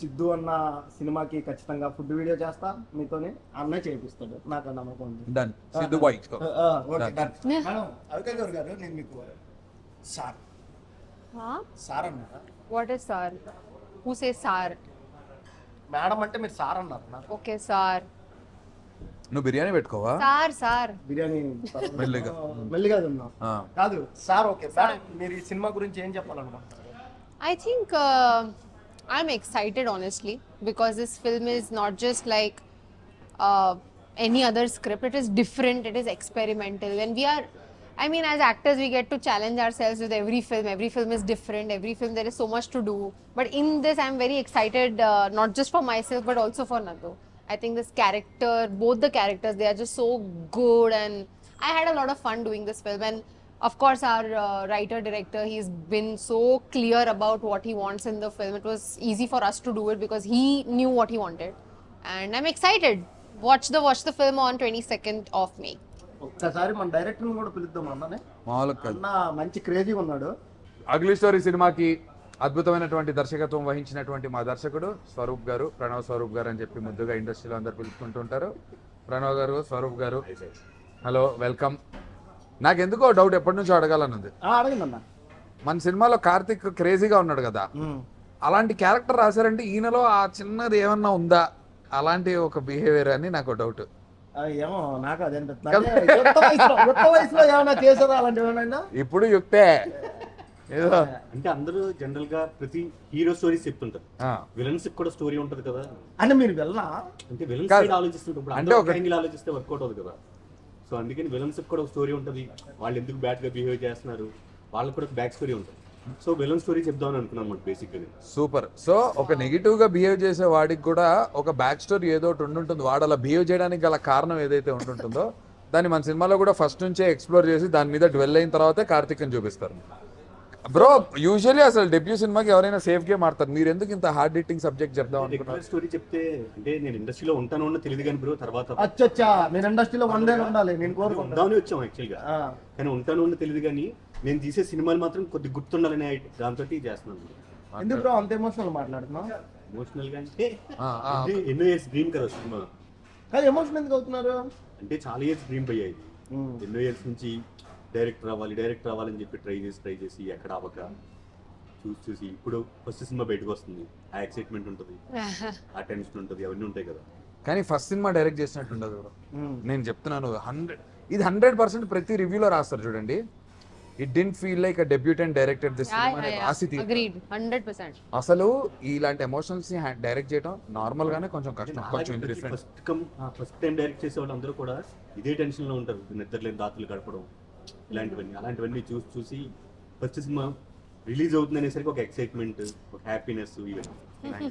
సిద్ధు అన్న సినిమాకి ఖచ్చితంగా ఫుడ్ వీడియో చేస్తా మీతోనే అన్న చేపిస్తాడు నాకు నమ్మకం ఉంది డన్ సిద్ధు బాయ్ అవికా గారు నేను మీకు సార్ అన్నారా What is sir? Who says Sar? Madam అంటే మీరు సార్ అన్నారు నాకు. Okay, Sar. నువ్వు బిర్యానీ పెట్టుకోవా? Sar. బిర్యానీ మెల్లిగా. మెల్లిగా తిన్నాం. ఆ. కాదు సార్. ఓకే సార్, మీరు ఈ సినిమా గురించి ఏం చెప్పాలనుకుంటున్నారు? I think I'm excited, honestly, because this film is not just like any other script. It is different, it is experimental. When we are, I mean, as actors, we get to challenge ourselves with every film. Every film is different. Every film, there is so much to do. But in this, I'm very excited, not just for myself, but also for Nandu. I think this character, both the characters, they are just so good. And I had a lot of fun doing this film. And of course, our writer-director, he's been so clear about what he wants in the film. It was easy for us to do it because he knew what he wanted. And I'm excited. Watch the film on 22nd of May. ఒక్కసారి మన director కూడా పిలుద్దాం అన్ననే. మామూలుగా కాదు. అన్న మంచి క్రేజీగా ఉన్నాడు. అగ్లీ స్టోరీ సినిమాకి అద్భుతమైనటువంటి దర్శకత్వం వహించినటువంటి మా దర్శకుడు స్వరూప్ గారు, ప్రణవ్ స్వరూప్ గారు అని చెప్పి ముద్దుగా ఇండస్ట్రీలో అందరు పిలుచుకుంటుంటారు. ప్రణవ్ గారు, స్వరూప్ గారు, హలో, వెల్కమ్. నాకెందుకో డౌట్ ఎప్పటి నుంచో అడగాలనుంది. అడగండి అన్న. మన సినిమాలో కార్తిక్ క్రేజీగా ఉన్నాడు కదా, అలాంటి క్యారెక్టర్ రాశారంటే ఈయనలో ఆ చిన్నది ఏమన్నా ఉందా, అలాంటి ఒక బిహేవియర్ అని నాకు డౌట్. ఏమో నాకు అదే అనిపిస్తుంది. యుక్త వయసులో ఏమైనా చేసారా అలాంటివి ఏమైనా? ఇప్పుడు యుక్తే ఏదో అంటే అందరూ జనరల్ గా ప్రతి హీరో స్టోరీస్ చెప్తుంటారు, విలన్స్ కూడా స్టోరీ ఉంటది కదా. అంటే మీరు వెళ్ళా అంటే విలన్స్ సైడ్ ఆలోచిస్తుంటారు, అంటే ఒక యాంగిల్ ఆలోచిస్తే వర్కౌట్ అవుతుంది కదా. సో అందుకని విలన్స్ కూడా ఒక స్టోరీ ఉంటది, వాళ్ళు ఎందుకు బ్యాడ్ గా బిహేవ్ చేస్తున్నారు, వాళ్ళకి కూడా బ్యాక్ స్టోరీ ఉంటుంది. సో విలన్ స్టోరీ చెప్దామని అనుకున్నాం అన్నమాట బేసిక్గా. సూపర్. సో ఒక నెగిటివ్ గా బిహేవ్ చేసే వాడికి కూడా ఒక బ్యాక్ స్టోరీ ఏదో ఒకటి ఉంటుంటుంది. వాడు అలా బిహేవ్ చేయడానికి గల కారణం ఏదైతే ఉంటుంటుందో దాన్ని మన సినిమాలో కూడా ఫస్ట్ నుంచే ఎక్స్ప్లోర్ చేసి దాని మీద డ్వెల్ అయిన తర్వాతే కార్తిక్ అని చూపిస్తారు. బ్రో, యూజువల్లీ అసలు డెబ్యూ సినిమాకి ఎవరైనా సేఫ్ గేమ్ ఆడతారు, మీరు ఎందుకు ఇంత హార్డ్ హిట్టింగ్ సబ్జెక్ట్ చెప్దాం అనుకున్నారు? స్టోరీ చెప్తే అంటే నేను ఇండస్ట్రీలో ఉంటాను తెలియదు కానీ బ్రో, తర్వాత అచ్చా మీరు ఇండస్ట్రీలో 1 day ఉండాలి నేను కోరుకుందామని వచ్చాం యాక్చువల్గా. కానీ ఉంటాను తెలియదు కానీ నేను తీసే సినిమాలు మాత్రం కొద్ది గుర్తుండాలనే దాంతో చేస్తున్నాను. ఎందుకు బ్రో అంత ఎమోషనల్ మాట్లాడుతున్నావు? ఎమోషనల్ గా అంటే ఎన్నో ఇయర్స్ డ్రీమ్ కదా సినిమా. కానీ ఎమోషనల్ ఎందుకు అవుతున్నారు అంటే చాలా ఇయర్స్ డ్రీమ్ పోయాయి, ఎన్నో ఇయర్స్ నుంచి డైరెక్టర్ అవ్వాలని చెప్పి ట్రై చేసి ఎక్కడ అవ్వక చూసి ఇప్పుడు ఫస్ట్ సినిమా బయటకు వస్తుంది, ఆ ఎక్సైట్మెంట్ ఉంటుంది, ఆ టెన్షన్ ఉంటుంది, అవన్నీ ఉంటాయి కదా. కానీ ఫస్ట్ సినిమా డైరెక్ట్ చేసినట్టు ఉండదు బ్రో. నేను చెప్తున్నాను, 100% ప్రతి రివ్యూలో రాస్తారు చూడండి. It didn't feel like a debutant directed this cinema. Agreed, 100%. అసలు ఇలాంటి ఎమోషన్స్ ని డైరెక్ట్ చేయడం నార్మల్ గానే కొంచెం కష్టం, కొంచెం డిఫరెంట్. ఫస్ట్ టైం డైరెక్ట్ చేసే వాళ్ళు అందరూ కూడా ఇదే టెన్షన్ లో ఉంటారు, నిద్రలేని రాత్రులు గడపడం, అలాంటివన్నీ చూసి ఫస్ట్ సినిమా రిలీజ్ అవుతుంది అనేసరికి ఒక ఎక్సైట్మెంట్, ఒక హ్యాపీనెస్,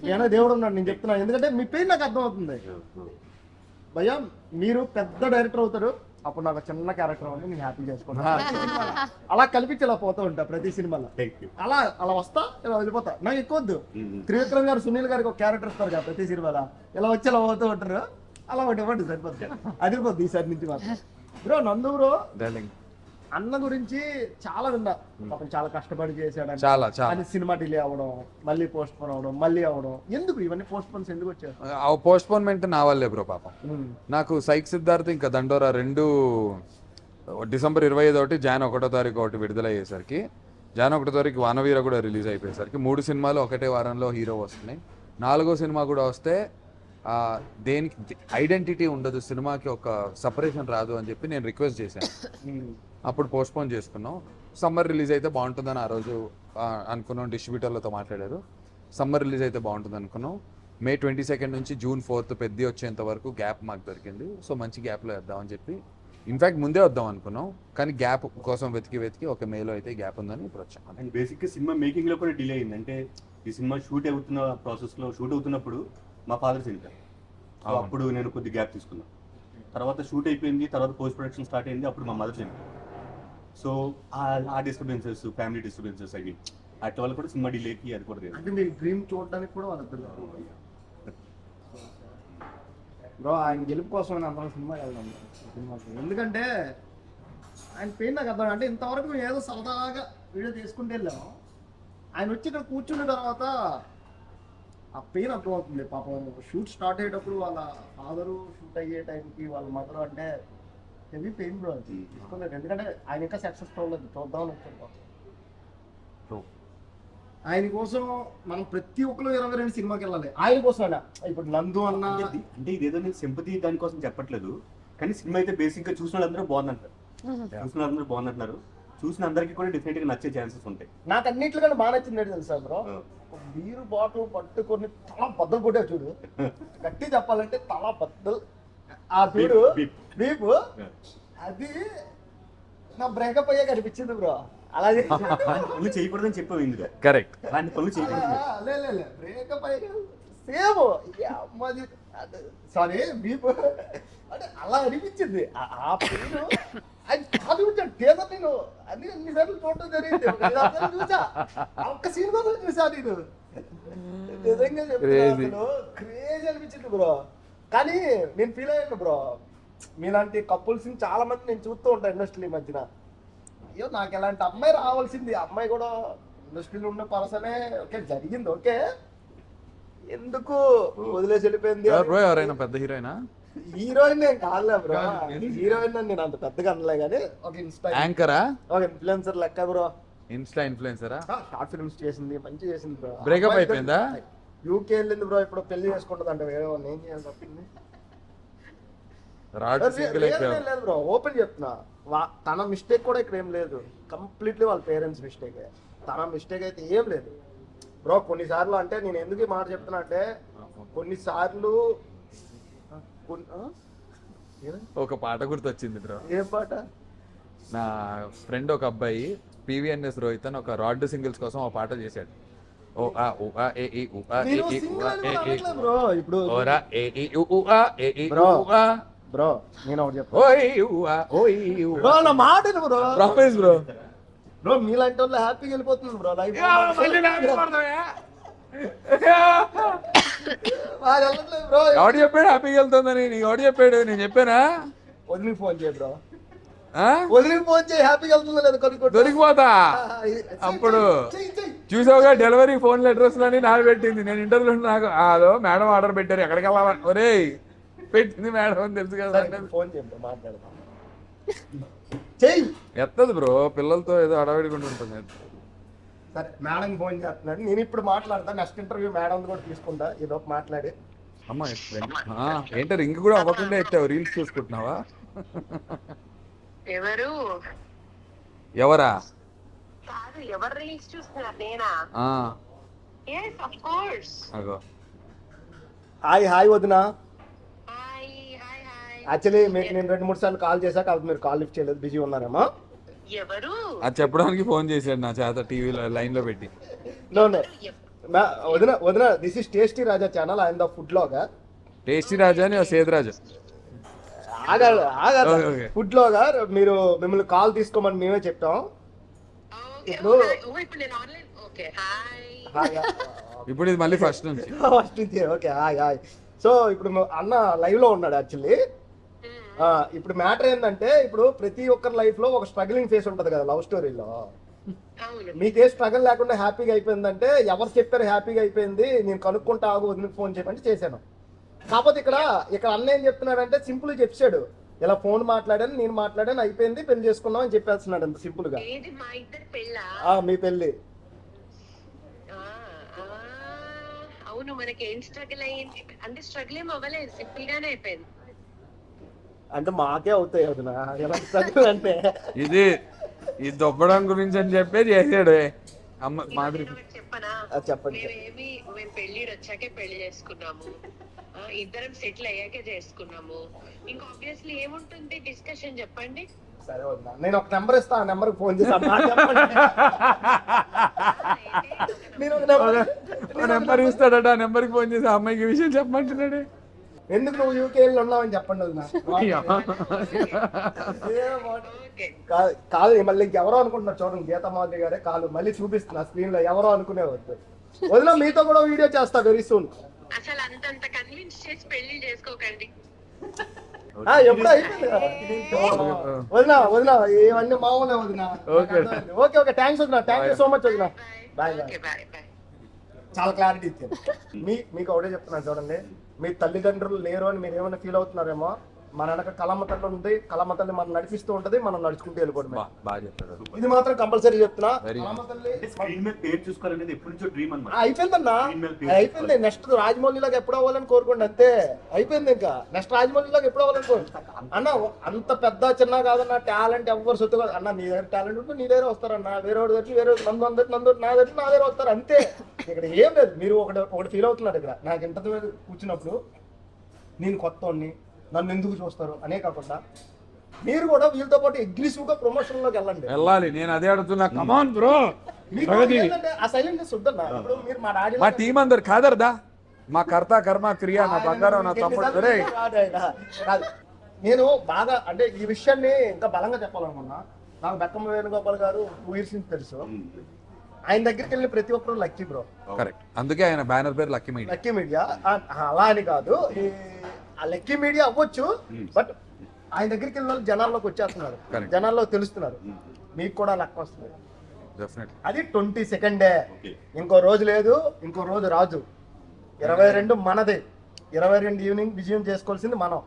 ఏమైనా దేవుడు ఉన్నాడు నేను చెప్తున్నా. ఎందుకంటే మీ పేరు నాకు అర్థం అవుతుంది భయ్యా. మీరు పెద్ద డైరెక్టర్ అవుతారు, అప్పుడు నాకు చిన్న క్యారెక్టర్ ఉంది, నేను హ్యాపీ చేసుకుంటా. అలా కల్పించి ఇలా పోతూ ఉంటా ప్రతి సినిమాలో. అలా వస్తా, ఇలా వెళ్ళిపోతా. నాకు ఎక్కువ వద్దు. త్రివిక్రమ్ గారు, సునీల్ గారికి ఒక క్యారెక్టర్ ఇస్తారు కదా ప్రతి సినిమాలో, ఇలా వచ్చి ఇలా పోతూ ఉంటారు. అలా ఇవ్వండి సరిపోద్ది, అదిరిపోద్ది ఈసారి నుంచి మాత్రం. బ్రో నందు బ్రో, అన్న గురించి చాలా విన్నా, పాపం చాలా కష్టపడి చేశాడు, చాలా అది సినిమా డిలే అవ్వడం, మళ్ళీ పోస్ట్ పోన్ అవ్వడం, మళ్ళీ అవ్వడం. ఎందుకు ఇవన్నీ పోస్ట్ పోన్స్ ఎందుకు వచ్చాయి? ఆ పోస్ట్పోన్మెంట్ నా వల్లే బ్రో. పాపం నాకు సైక్ సిద్ధార్థ్ ఇంకా దండోరా 2 డిసెంబర్ 25 ఒకటి, జాన్ 1వ తారీఖు ఒకటి విడుదల అయ్యేసరికి, జాన్ 1వ తారీఖు వానవీర కూడా రిలీజ్ అయిపోయేసరికి 3 సినిమాలు ఒకటే వారంలో హీరో వస్తున్నాయి. 4వ సినిమా కూడా వస్తే దేనికి ఐడెంటిటీ ఉండదు, సినిమాకి ఒక సపరేషన్ రాదు అని చెప్పి నేను రిక్వెస్ట్ చేశాను. అప్పుడు పోస్ట్పోన్ చేసుకున్నాం. సమ్మర్ రిలీజ్ అయితే బాగుంటుందని ఆ రోజు అనుకున్నాం, డిస్ట్రిబ్యూటర్లతో మాట్లాడారు. సమ్మర్ రిలీజ్ అయితే బాగుంటుంది అనుకున్నాం. May 22 నుంచి June 4 పెద్ద వచ్చేంత వరకు గ్యాప్ మాకు దొరికింది. సో మంచి గ్యాప్లో వేద్దామని చెప్పి, ఇన్ఫాక్ట్ ముందే వద్దాం అనుకున్నాం, కానీ గ్యాప్ కోసం వెతికి ఒక మేలో అయితే గ్యాప్ ఉందని ఇప్పుడు వచ్చాం. అండ్ బేసిక్గా సినిమా మేకింగ్ లో కూడా డిలే అయింది. అంటే ఈ సినిమా షూట్ అవుతున్నప్పుడు మా ఫాదర్ చనిపోయారు. అప్పుడు నేను కొద్ది గ్యాప్ తీసుకున్నాను. తర్వాత షూట్ అయిపోయింది, తర్వాత పోస్ట్ ప్రొడక్షన్ స్టార్ట్ అయింది, అప్పుడు మా మదర్ చనిపోయారు. సో ఆ డిస్టర్బెన్సెస్, ఫ్యామిలీ డిస్టర్బెన్సెస్ అవి అట్ల వల్ల కూడా సినిమా డిలేకి అది కూడా లేదు. అంటే మీ డ్రీమ్ చూడడానికి కూడా వాళ్ళ బ్రో ఆయన గెలుపు కోసం అందరం సినిమాకి వెళ్దాం సినిమాకి. ఎందుకంటే ఆయన పెయిన్ నాకు అర్థం. అంటే ఇంతవరకు మేము ఏదో సరదాగా వీడియో తీసుకుంటూ వెళ్ళాము, ఆయన వచ్చి ఇక్కడ కూర్చున్న తర్వాత ఆ పెయిన్ అర్థమవుతుంది. పాపం షూట్ స్టార్ట్ అయ్యేటప్పుడు వాళ్ళ ఫాదరు, షూట్ అయ్యే టైంకి వాళ్ళ మదర్, అంటే హెవీ పెయిన్ బ్రో అది తీసుకోలేదు. ఎందుకంటే ఆయన ఇంకా సక్సెస్ అవ్వలేదు, చూద్దామని వచ్చాను. ఆయన కోసం మనం ప్రతి ఒక్కరు 22 సినిమాకి వెళ్ళాలి ఆయన కోసం అన్న. ఇప్పుడు నందు అన్న అంటే ఇదేదో నేను సింపతి దానికోసం చెప్పట్లేదు, కానీ సినిమా అయితే బేసిక్ గా చూసిన వాళ్ళందరూ బాగుందంటారు, చూసిన వాళ్ళందరూ బాగుందంటున్నారు. చూసిన అందరికీ కూడా డెఫినెట్ గా నచ్చే ఛాన్సెస్ ఉంటాయి. నాకు అన్నింటిలో బాగా నచ్చింది ఏంటి తెలుసా బ్రో, బీరు బాటిల్ పట్టుకొని తల బద్దలు కొట్టే చూడు, గట్టి చెప్పాలంటే తల బద్దలు ఆ చూడు బీపు, అది నా బ్రేకప్ అయ్యాక అనిపించింది బ్రో. అలాగే పనులు చేయకూడదని చెప్పావు ఇందులో, కరెక్ట్. అలాంటి పనులు చేయకూడదు. బ్రేకప్ అయ్యాక సేమ్ సారీ బీపు అంటే అలా అనిపించింది. ఆ పేరు ఆయన చూపించాడు థియేటర్, నేను అన్నిసార్లు చూడటం జరిగింది, చూసా ఒక్క సీన్ కోసం చూసా నేను. నిజంగా చెప్తాను క్రేజ్ అనిపించింది బ్రో. కానీ నేను ఫీల్ అయ్యాను బ్రో, మీలాంటి కపుల్స్ చాలా మంది నేను చూస్తూ ఉంటాను ఇండస్ట్రీ మధ్యన. అయ్యో నాకు ఎలాంటి అమ్మాయి రావాల్సింది, అమ్మాయి కూడా ఇండస్ట్రీలో ఉన్న పర్సనే. ఓకే జరిగింది, ఓకే ఎందుకు వదిలేసి వెళ్ళిపోయింది. ఎవరైనా పెద్ద హీరోయినా? హీరోయిన్ నేను కాదులే బ్రో, హీరోయిన్ నేను అంత పెద్దగా అనలే కానీ ఒక యాంకరా, ఒక ఇన్ఫ్లుయెన్సర్ లెక్క బ్రో. ఇన్ఫ్లుయెన్సరా? షార్ట్ ఫిల్మ్స్ చేసింది, మంచి చేసింది బ్రో. బ్రేకప్ అయిపోయిందా? యూకే వెళ్ళింది బ్రో, ఇప్పుడు పెళ్లి చేసుకుంటుంది అంటే వేరే వాళ్ళు ఏం చేయాలి తప్పింది. లేదు బ్రో, ఓపెన్ చెప్తున్నా, తన మిస్టేక్ కూడా ఇక్కడ ఏం లేదు, కంప్లీట్లీ వాళ్ళ పేరెంట్స్ మిస్టేక్. తన మిస్టేక్ అయితే ఏం లేదు బ్రో. కొన్నిసార్లు అంటే నేను ఎందుకు ఈ మాట చెప్తున్నా అంటే, కొన్నిసార్లు ఒక పాట గుర్తొచ్చింది బ్రో. ఏం పాట? నా ఫ్రెండ్ ఒక అబ్బాయి పివిఎన్ఎస్ రోహిత్ అని ఒక రాడ్ సింగిల్స్ కోసం ఒక పాట చేశాడు. ఓ ఆ ఉ ఆ ఏ ఈ ఉ ఆ ఏ ఈ ఉ ఆ ఏ ఈ బ్రో. ఇప్పుడు ఓరా ఏ ఈ ఉ ఆ ఏ ఈ ఉ ఆ బ్రో నేను ఒకటి చెప్తా. ఓయ్ ఉ ఆ ఓయ్ ఉ బ్రో నా మాట బ్రో. Promise bro. బ్రో మీలాంటి వాళ్ళు హ్యాపీగా వెళ్ళిపోతుంది బ్రో లైఫ్. బ్రో ఎవడు చెప్పాడు హ్యాపీగా వెళ్తుందని? నీకు ఎవడు చెప్పాడు? నేను చెప్పానా? వదిలి ఫోన్ చేయ బ్రో, వదిలి ఫోన్ చేయి, హ్యాపీగా వెళ్తుందో లేదు కొనుక్కోండి. దొరికిపోతా అప్పుడు. చూసావుగా డెలివరీ ఫోన్ అడ్రస్ అని నాకు పెట్టింది. నేను ఇంటర్వ్యూలో నాకు అదో మేడం ఆర్డర్ పెట్టారు, ఎక్కడికి వెళ్ళాలి ఒరే పెట్టింది మేడం అని తెలుసు కదా. ఫోన్ చేయ మాట్లాడదాం, చెయ్యి. ఎత్తదు బ్రో, పిల్లలతో ఏదో అడవిడికుండా ఉంటుంది. సరే మేడం ఫోన్ చేస్తున్నాడు, నేను ఇప్పుడు మాట్లాడతా. నెక్స్ట్ ఇంటర్వ్యూ మేడం కూడా తీసుకుంటా, ఏదో మాట్లాడి. అమ్మా ఏంటో రింగ్ కూడా అవ్వకుండా ఎత్తావు, రీల్స్ చూసుకుంటున్నావా? ఎవరా? ఎవరు రీల్స్ చూస్తున్నారు? నేనా? yes of course. అగో హాయ్ హాయ్ వదినా. hi hi hi. యాక్చువల్లీ మీకు నేను 2-3 సార్లు కాల్ చేశాక అది మీరు కాల్ లిఫ్ట్ చేయలేదు, బిజీ ఉన్నారేమో. ఎవరు? అది చెప్పడానికి ఫోన్ చేశాడు నా చేత, టీవీలో లైన్ లో పెట్టి. నో నో వదినా వదినా, this is tasty Raja channel, ఆయన ద ఫుడ్ బ్లాగర్. టేస్టీ రాజా అని సేదరాజు ఫుడ్ బ్లాగర్. మీరు మిమ్మల్ని కాల్ తీసుకోమని మేమే చెప్తాం. ఇప్పుడు ఇప్పుడు ఇది మళ్ళీ ఫస్ట్ నుంచి ఓకే హాయ్ హాయ్. సో ఇప్పుడు అన్న లైవ్ లో ఉన్నాడు యాక్చువల్లీ. ఇప్పుడు మ్యాటర్ ఏంటంటే, ఇప్పుడు ప్రతి ఒక్కరి లైఫ్ లో ఒక స్ట్రగ్లింగ్ ఫేస్ ఉంటది కదా లవ్ స్టోరీలో. మీకే స్ట్రగల్ లేకుండా హ్యాపీగా అయిపోయిందంటే, ఎవరు చెప్పారు హ్యాపీగా అయిపోయింది, నేను కనుక్కుంటా ఆగు వదిలి ఫోన్ చేయమంటే చేశాను. కాకపోతే ఇక్కడ అన్న ఏం చెప్తున్నాడంటే, సింపుల్ చెప్పాడు, ఇలా ఫోన్ మాట్లాడాను, నేను మాట్లాడాను, అయిపోయింది, పెళ్లి చేసుకున్నాం అని చెప్పేస్తున్నాడు అంత సింపుల్ గా. మీ పెళ్లి అవును, మనకి ఏం స్ట్రగుల్ అయ్యింది అంటే, స్ట్రగుల్ ఏం అవ్వలేదు, సింపుల్ గానే అయిపోయింది. అంటే మాకే అవుతాయి వదినా ఎలా స్ట్రగుల్ అంటే. ఇది ఈ దొబ్బడం గురించి అని చెప్పే చేసాడు అమ్మ మాదిరి. చెప్పనా? చెప్పండి. మేము పెళ్లి వచ్చాకే పెళ్లి చేసుకున్నాము, ఇద్దరం సెటిల్ అయ్యాకే చేసుకున్నాము. ఇంకా ఆబ్వియస్లీ ఏముంటుంది డిస్కషన్, చెప్పండి. సరే వదినా, నేను ఒక నెంబర్ ఇస్తా, ఆ నెంబర్ ఫోన్ చేసి నెంబర్ ఇస్తాడట, ఆ నెంబర్ కి ఫోన్ చేసి ఆ అమ్మాయికి విషయం చెప్పమంటున్నాడు. ఎందుకు నువ్వు యూకేలో ఉన్నావని చెప్పండి వదినా. కాదు మళ్ళీ ఇంకెవరో అనుకుంటున్నారు చూడండి, గీతా మాధురి గారే కాదు, మళ్ళీ చూపిస్తున్నా స్క్రీన్ లో, ఎవరో అనుకునే వద్దు వదినా. మీతో కూడా వీడియో చేస్తా వెరీ సూన్. అసలు అంతంత కన్విన్స్ చేసి పెళ్లి చేసుకోకండి. ఎప్పుడు అయిపోయింది వదినా. వదినా ఇవన్నీ మామూలే వదినా. ఓకే ఓకే థ్యాంక్స్ వదినా, థ్యాంక్ యూ సో మచ్ వదినా. Bye bye. చాలా క్లారిటీ ఇచ్చారు. మీకు ఒకటే చెప్తున్నాను చూడండి, మీ తల్లిదండ్రులు లేరు అని మీరు ఏమైనా ఫీల్ అవుతున్నారేమో, మన వెనక కలమ్మ తల్లి ఉంది, కలమ్మ తల్లి మనం నడిపిస్తూ ఉంటది, మనం నడుచుకుంటూ వెళ్ళిపోవడమే. బాగా చెప్పారు. ఇది మాత్రం కంపల్సరీ చెప్తున్నా. Very కలమ్మ తల్లి స్క్రీన్ మీద పేరు చూసుకోవాలనేది ఎప్పటి నుంచో డ్రీమ్ అన్నమాట. అయిపోయిందన్నా, Screen మీద పేరు అయిపోయింది. నెక్స్ట్ రాజమౌళి లాగా ఎప్పుడు అవ్వాలని కోరుకోండి అంతే, అయిపోయింది. ఇంకా నెక్స్ట్ రాజమౌళి లాగా ఎప్పుడు అవ్వాలని కోరుకోండి అన్న. అంత పెద్ద చిన్న కాదన్న, టాలెంట్ ఎవ్వరు సొత్తు కాదు అన్న. నీ దగ్గర టాలెంట్ ఉంటే నీ దగ్గర వస్తారన్న, వేరే వాడి దగ్గర వేరే నందు నా దగ్గర వస్తారు అంతే. ఇక్కడ ఏం లేదు. మీరు ఒకటి ఫీల్ అవుతున్నారు ఇక్కడ. నాకు ఇంత కూర్చున్నప్పుడు నేను కొత్తవాడిని, నన్ను ఎందుకు చూస్తారు అనే కాకుండా మీరు కూడా వీళ్ళతో పాటు అగ్రెసివ్ గా ప్రమోషన్ లోకి వెళ్ళాలి. నేను అదే అడుగుతున్నా. కమాన్ బ్రో, మీకు ఏంటంటే ఆ సైలెంట్ వద్దన్న. ఇప్పుడు మీరు మా డాడీ మా టీం అందరు కాదర్దా, మా కర్త కర్మ క్రియ, నా బంగారం, నా తమ్ముడు. కాదు, నేను బాగా అంటే ఈ విషయాన్ని ఇంకా బలంగా చెప్పాలనుకున్నా. నాకు బెక్కమ్మ వేణుగోపాల్ గారు 2 years నుంచి తెలుసు. ఆయన దగ్గరికి వెళ్ళిన ప్రతి ఒక్కరు లక్కీ బ్రో. కరెక్ట్, అందుకే ఆయన బ్యానర్ పేరు లక్కీ మీడియా. లక్కీ మీడియా అలా అని కాదు, ఆ లక్కీ మీడియా అవ్వచ్చు, బట్ ఆయన దగ్గరికి వెళ్ళిన వాళ్ళు జనాల్లోకి వచ్చేస్తున్నారు, జనాల్లో తెలుస్తున్నారు. మీకు కూడా లక్ వస్తుంది డెఫినెట్లీ. అది 22nd. ఇంకో రోజు లేదు, ఇంకో రోజు రాజు. 22 మనదే. 22 ఈవినింగ్ విజయం చేసుకోవాల్సింది మనం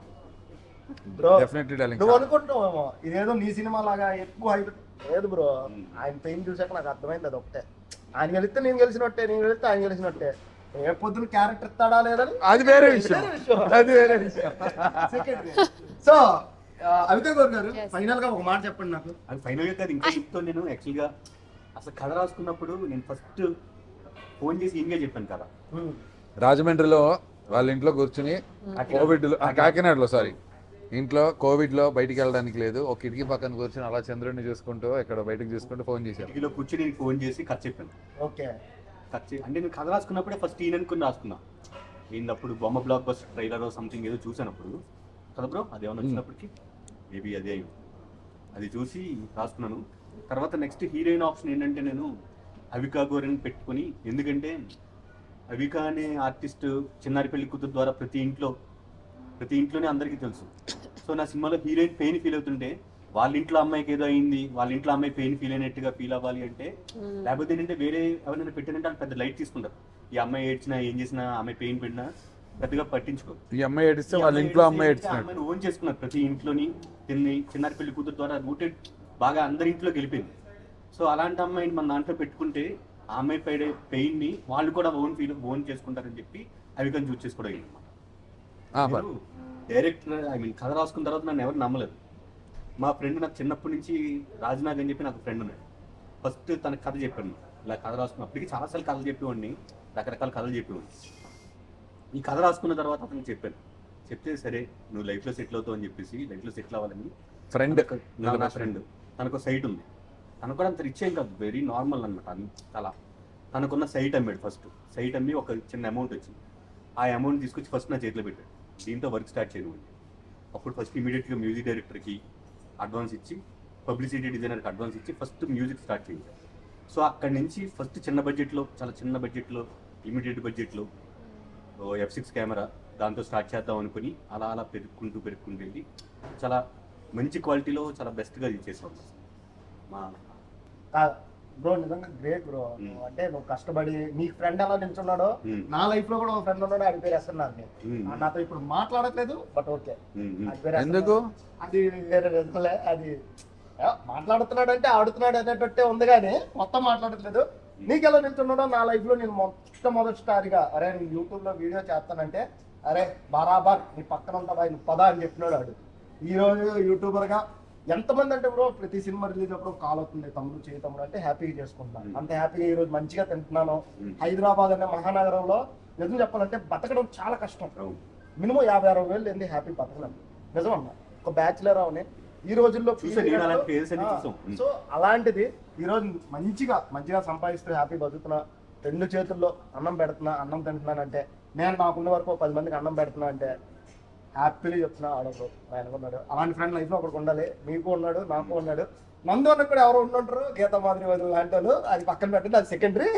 బ్రో. Definitely darling. నువ్వు అనుకుంటున్నావేమో ఇదేదో నీ సినిమా లాగా ఎక్కువ హైప్. లేదు బ్రో, ఆయన పెయిన్ చూసాక నాకు అర్థమైంది అది ఒకటే. ఆయన గెలిస్తే నేను గెలిచినట్టే, నేను గెలిస్తే ఆయన గెలిచినట్టే. ఏ పొద్దున క్యారెక్టర్ ఇస్తాడా లేదని అది వేరే విషయం, అది వేరే విషయం. సో అవితా గౌర్ గారు, ఫైనల్ గా ఒక మాట చెప్పండి నాకు. అది ఫైనల్ గా కాదు, ఇంకా చెప్తా. నేను యాక్చువల్ గా అసలు కథ రాసుకున్నప్పుడు నేను ఫస్ట్ ఫోన్ చేసి ఈయనగా చెప్పాను కదా. రాజమండ్రిలో వాళ్ళ ఇంట్లో కూర్చుని కోవిడ్లో, కాకినాడలో సారీ, ఇంట్లో కోవిడ్లో బయటికి వెళ్ళడానికి లేదు, ఒక కిటికీ పక్కన కూర్చొని అలా చంద్రుడిని చూసుకుంటూ ఇక్కడ బయటకు చూసుకుంటూ ఫోన్ చేశారు. కిటికీలో కూర్చొని నేను ఫోన్ చేసి కథ చెప్పాను. ఓకే, అంటే నేను కథ రాసుకున్నప్పుడే ఫస్ట్ ఈయన అనుకుని రాసుకున్నా. ఈయనప్పుడు బొమ్మ బ్లాక్ బస్టర్ ట్రైలర్ సంథింగ్ ఏదో చూసానప్పుడు కదా బ్రో, అదేమన్నా వచ్చినప్పటికీ మేబీ అదే అయ్యి అది చూసి రాసుకున్నాను. తర్వాత నెక్స్ట్ హీరోయిన్ ఆప్షన్ ఏంటంటే నేను అవికా గోరెని పెట్టుకొని, ఎందుకంటే అవికా అనే ఆర్టిస్ట్ చిన్నారి పెళ్లి కూతురు ద్వారా ప్రతి ఇంట్లోనే అందరికీ తెలుసు. సో నా సినిమాలో హీరోయిన్ పెయిన్ ఫీల్ అవుతుంటే వాళ్ళ ఇంట్లో అమ్మాయికి ఏదో అయింది, వాళ్ళ ఇంట్లో అమ్మాయి పెయిన్ ఫీల్ అయినట్టుగా ఫీల్ అవ్వాలి అంటే, లేకపోతే ఏంటంటే వేరే ఎవరైనా పెట్టారంటే వాళ్ళు పెద్ద లైట్ తీసుకుంటారు. ఈ అమ్మాయి ఏడ్చినా ఏం చేసినా, అమ్మాయి పెయిన్ పడినా పెద్దగా పట్టించుకోరు. ఈ అమ్మాయి ఏడిస్తే వాళ్ళ ఇంట్లో అమ్మాయి ఏడ్చినాడు. అమ్మాయిని ఓన్ చేసుకున్నారు ప్రతి ఇంట్లోని. చిన్నారి పెళ్లి కూతురు ద్వారా రూటెడ్ బాగా అందరి ఇంట్లో గెలిపింది. సో అలాంటి అమ్మాయిని మన దాంట్లో పెట్టుకుంటే ఆ అమ్మాయి పడే పెయిన్ ని వాళ్ళు కూడా ఓన్ చేసుకుంటారని చెప్పి అవికని చూస్ చేసుకోవడం. డైరెక్టర్ కథ రాసుకున్న తర్వాత నన్ను ఎవరు నమ్మలేదు. మా ఫ్రెండ్ నాకు చిన్నప్పటి నుంచి రాజ్నాగ్ అని చెప్పి నాకు ఫ్రెండ్ ఉన్నాడు. ఫస్ట్ తనకు కథ చెప్పాను, ఇలా కథ రాసుకున్నప్పటికీ చాలాసార్లు కథలు చెప్పేవాడిని, రకరకాల కథలు చెప్పేవాడిని. ఈ కథ రాసుకున్న తర్వాత అతనికి చెప్పాను, చెప్తే సరే నువ్వు లైఫ్లో సెటిల్ అవుతావు అని చెప్పేసి, లైఫ్లో సెటిల్ అవ్వాలని ఫ్రెండ్ నా ఫ్రెండ్ తనకు సైట్ ఉంది. తనకు కూడా అంత రిచ్ ఏం కాదు, వెరీ నార్మల్ అనమాట. అలా తనకున్న సైట్ అమ్మాడు. ఫస్ట్ సైట్ అమ్మి ఒక చిన్న అమౌంట్ వచ్చింది. ఆ అమౌంట్ తీసుకొచ్చి ఫస్ట్ నా చేతిలో పెట్టాడు, దీంతో వర్క్ స్టార్ట్ చేయను. అప్పుడు ఫస్ట్ ఇమీడియట్గా మ్యూజిక్ డైరెక్టర్కి అడ్వాన్స్ ఇచ్చి, పబ్లిసిటీ డిజైనర్కి అడ్వాన్స్ ఇచ్చి ఫస్ట్ మ్యూజిక్ స్టార్ట్ చేయించాను. సో అక్కడి నుంచి ఫస్ట్ చిన్న బడ్జెట్లో, చాలా చిన్న బడ్జెట్లో, లిమిటెడ్ బడ్జెట్లో F6 కెమెరా దాంతో స్టార్ట్ చేద్దాం అనుకుని అలా అలా పెరుగుకుంటూ వెళ్ళి చాలా మంచి క్వాలిటీలో చాలా బెస్ట్గా చేసాం. మా బ్రో నిజంగా గ్రేట్ బ్రో. అంటే నువ్వు కష్టపడి నీ ఫ్రెండ్ ఎలా నిల్చున్నాడో, నా లైఫ్ లో కూడా ఒక ఫ్రెండ్ ఉన్నాడు, ఆయన పేరు ఎస్ఎన్ఆర్. నాతో ఇప్పుడు మాట్లాడట్లేదు, బట్ ఓకే. ఎందుకు అది వేరే విధంగా, అది మాట్లాడుతున్నాడు అంటే ఆడుతున్నాడు అనేటట్టే ఉంది, కానీ మొత్తం మాట్లాడట్లేదు. నీకు ఎలా నిల్చున్నాడో నా లైఫ్ లో నేను మొట్టమొదటి స్టార్గా, అరే నేను యూట్యూబ్ లో వీడియో చేస్తానంటే, అరే బరాబర్ నీ పక్కన ఉంటా నువ్వు పదా అని చెప్పినాడు వాడు. ఈ రోజు యూట్యూబర్ గా ఎంతమంది అంటే బ్రో, ప్రతి సినిమా రిలీజ్ అప్పుడు కాల్ అవుతుంది, తమ్ముడు చేయి తమ్ముడు అంటే హ్యాపీగా చేసుకుంటున్నాను. అంత హ్యాపీగా ఈ రోజు మంచిగా తింటున్నాను. హైదరాబాద్ అనే మహానగరంలో నిజం చెప్పాలంటే బతకడం చాలా కష్టం. మినిమం 50-60 వేలు ఏంది హ్యాపీ బతకలేం. నిజం అన్న, ఒక బ్యాచులర్ అవని ఈ రోజుల్లో. సో అలాంటిది ఈ రోజు మంచిగా సంపాదిస్తూ హ్యాపీ బతుకుతున్నా, 2 చేతుల్లో అన్నం పెడుతున్నా, అన్నం తింటున్నానంటే, నేను నాకున్న వరకు 10 మందికి అన్నం పెడుతున్నా అంటే హ్యాపీగా చెప్తున్నా. ఆడప్పుడు ఆయన ఉన్నాడు, అలాంటి ఫ్రెండ్ లైఫ్ లో ఒకటి ఉండాలి. మీకు ఉన్నాడు, నాకు ఉన్నాడు, నందు అన్న కూడా ఎవరు ఉంటుంటారు, గీతా మాదిరి వదిలి లాంటి వాళ్ళు. అది పక్కన పెట్టండి, అది సెకండరీ.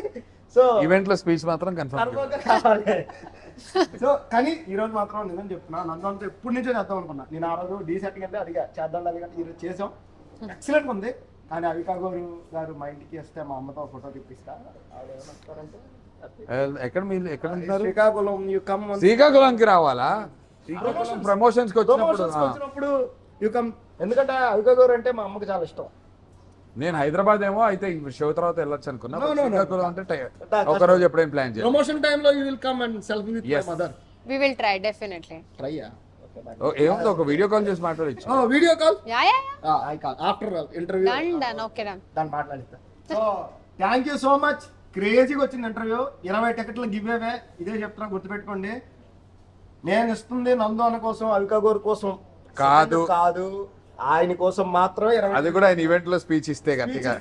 సో ఈవెంట్ లో స్పీచ్ మాత్రం కన్ఫర్మ్ కావాలి. సో కానీ ఈ రోజు మాత్రం నిజం చెప్తున్నా, నందు అంతా ఎప్పటి నుంచో చేద్దాం అనుకున్నా. నేను ఆ రోజు డీసెట్ అంటే అడిగా, చేద్దాం అడిగా, ఈరోజు చేసాం, ఎక్సలెంట్ ఉంది. కానీ అవికా గౌరు గారు మా ఇంటికి వస్తే మా అమ్మతో ఫోటో తెప్పిస్తా. ఎక్కడ ఉంటున్నారు? శ్రీకాకుళం. శ్రీకాకుళంకి రావాలా? ప్రమోషన్స్ కి వచ్చినప్పుడు వచ్చినప్పుడు యూ కమ్, ఎందుకంటే అవికా గౌర్ అంటే మా అమ్మకి చాలా ఇష్టం. నేను హైదరాబాద్ ఏమో అయితే షో తర్వాత వెళ్ళొచ్చు అనుకున్నా. No, no, no. శ్రీకాకుళం అంటే ఒక రోజు ఎప్పుడైం ప్లాన్ చేయాలి. ప్రమోషన్ టైంలో you will come and selfie with my mother. We will try definitely. Try ఏముంది ఒక వీడియో కాల్ చేసి మాట్లాడచ్చు. Video call Yeah. I call after interview Done. Okay, done. దాన్ని మాట్లాడిస్తా. So thank you so much. క్రేజీగా వచ్చింది interview. 20 టికెట్లు give away. ఇదే చెప్తున్నా, గుర్తుపెట్టుకోండి. నేను ఇస్తుంది నందోన కోసం, అవికా గౌర్ కోసం కాదు. కాదు, ఆయన కోసం మాత్రమే 20. అది కూడా ఆయన ఈవెంట్ లో స్పీచ్ ఇస్తే గట్టిగా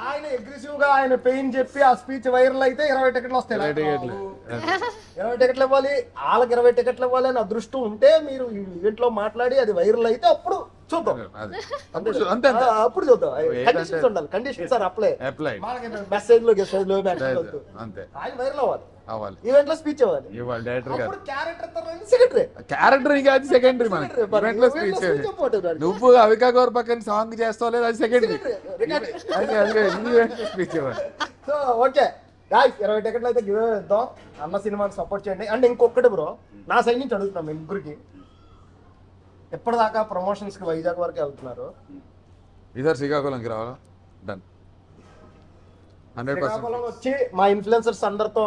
ఆయన అగ్రెసివ్ గా ఆయన పెయిన్ చెప్పి ఆ స్పీచ్ వైరల్ అయితే 20 టికెట్లు వస్తాయి. 20 టికెట్లు ఇవ్వాలి, వాళ్ళకి 20 టికెట్లు ఇవ్వాలి అని అదృష్టం ఉంటే మీరు ఈ ఈవెంట్ లో మాట్లాడి అది వైరల్ అయితే అప్పుడు చూద్దాం. అంతే అప్పుడు చూద్దాం. కండిషన్స్ ఉండాలి, కండిషన్స్ ఆర్ అప్లై. మెసేజ్ లో అంతే ఆయన వైరల్ అవ్వాలి, అవ్వాలి, ఈవెంట్ లో స్పీచ్ ఇవ్వాలి. ఇవ్వాలి డైరెక్టర్ గారు. సెక్రటరీ క్యారెక్టర్ కాదు సెకండరీ. మనకి ఈవెంట్ లో స్పీచ్ నువ్వు అవికా గౌర్ పక్కన సాంగ్ చేస్తావు లేదు, అది సెకండరీ. ఈవెంట్ లో స్పీచ్ ఇవ్వాలి. సో ఓకే గాయ్స్, 20 టికెట్లు అయితే గివ్ అవే ఇద్దాం. అన్న సినిమాకి సపోర్ట్ చేయండి. అండ్ ఇంకొకటి బ్రో, నా సైడ్ నుంచి అడుగుతున్నాం మీ ముగ్గురికి. ఎప్పటిదాకా ప్రమోషన్స్ కి వైజాగ్ వరకు వెళ్తున్నారు? ఇద్దరు శ్రీకాకుళంకి రావాలా? డన్. 100%. శ్రీకాకుళం వచ్చి మా ఇన్ఫ్లుయెన్సర్స్ అందరితో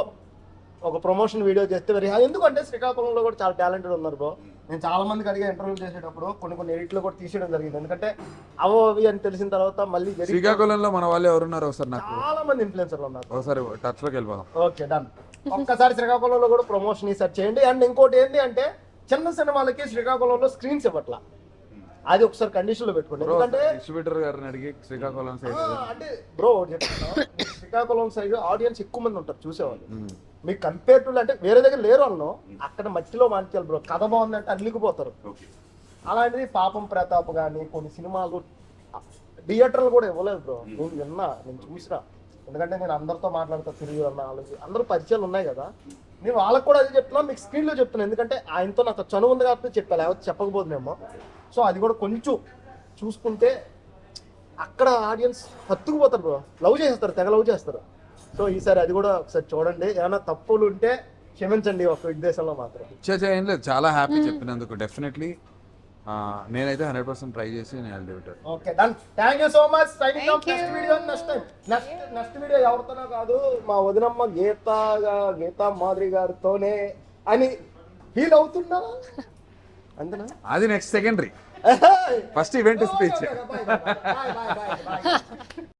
ఒక ప్రమోషన్ వీడియో చేస్తే వెరీ హ్యాపీ. ఎందుకంటే శ్రీకాకుళంలో కూడా చాలా టాలెంటెడ్ ఉన్నారు బ్రో. నేను చాలా మందికి అడిగా ఇంటర్వ్యూ చేసేటప్పుడు, కొన్ని ఎడిట్లో కూడా తీసేయడం జరిగింది. ఎందుకంటే అవి అని తెలిసిన తర్వాత మళ్ళీ శ్రీకాకుళంలో మన వాళ్ళు ఎవరున్నారు ఒకసారి నాకు చాలా మంది ఇన్ఫ్లుయెన్సర్లు ఉన్నారు. ఒకసారి టచ్ లోకి వెళ్ళిపోదాం. Okay done. ఒక్కసారి శ్రీకాకుళంలో కూడా ప్రమోషన్ సెర్చ్ చేయండి. అండ్ ఇంకోటి ఏంటి అంటే చిన్న సినిమాలకి శ్రీకాకుళంలో స్క్రీన్స్ ఇవ్వట్లా, అది ఒకసారి కండిషన్ లో పెట్టుకోండి. ఎందుకంటే డిస్ట్రిబ్యూటర్ గారిని అడిగి శ్రీకాకుళం సైడ్ అంటే బ్రో చెప్తున్నా, శ్రీకాకుళం సైడ్ ఆడియన్స్ ఎక్కువ మంది ఉంటారు చూసేవాళ్ళు. మీకు కంపేర్ టు అంటే వేరే దగ్గర లేరు అన్నో, అక్కడ మట్టిలో మాంచాలి బ్రో. కథ బాగుందంటే అల్లికిపోతారు. అలాంటిది పాపం ప్రతాప్ కానీ కొన్ని సినిమాలు థియేటర్లు కూడా ఇవ్వలేదు బ్రో. నేను విన్నా, నేను చూసినా. ఎందుకంటే నేను అందరితో మాట్లాడుతా, తిరిగి అన్న అందరూ పరిచయాలు ఉన్నాయి కదా. నేను వాళ్ళకి కూడా అది చెప్తున్నా, మీకు స్క్రీన్లో చెప్తున్నాను. ఎందుకంటే ఆయనతో నాకు చనువు ఉంది కాబట్టి చెప్పాలి, లేకపోతే చెప్పకపోతున్నామో. సో అది కూడా కొంచెం చూసుకుంటే అక్కడ ఆడియన్స్ హత్తుకుపోతారు బ్రో, లవ్ చేస్తారు, తెగ లవ్ చేస్తారు. సో ఈసారి అది కూడా ఒకసారి చూడండి. ఏమైనా తప్పులు ఉంటే క్షమించండి ఒక ఉద్దేశంలో మాత్రం. ఏం లేదు, చాలా హ్యాపీ చెప్పినందుకు. డెఫినెట్లీ నేనైతే 100% ట్రై చేసి నేను okay done. Thank you so much. Signing off. Next video next video ఎవరితోనో కాదు, మా వదినమ్మ గీతా మాధురి గారితోనే అని ఫీల్ అవుతున్నా. అంతేనా? అది next secondary. First event speech.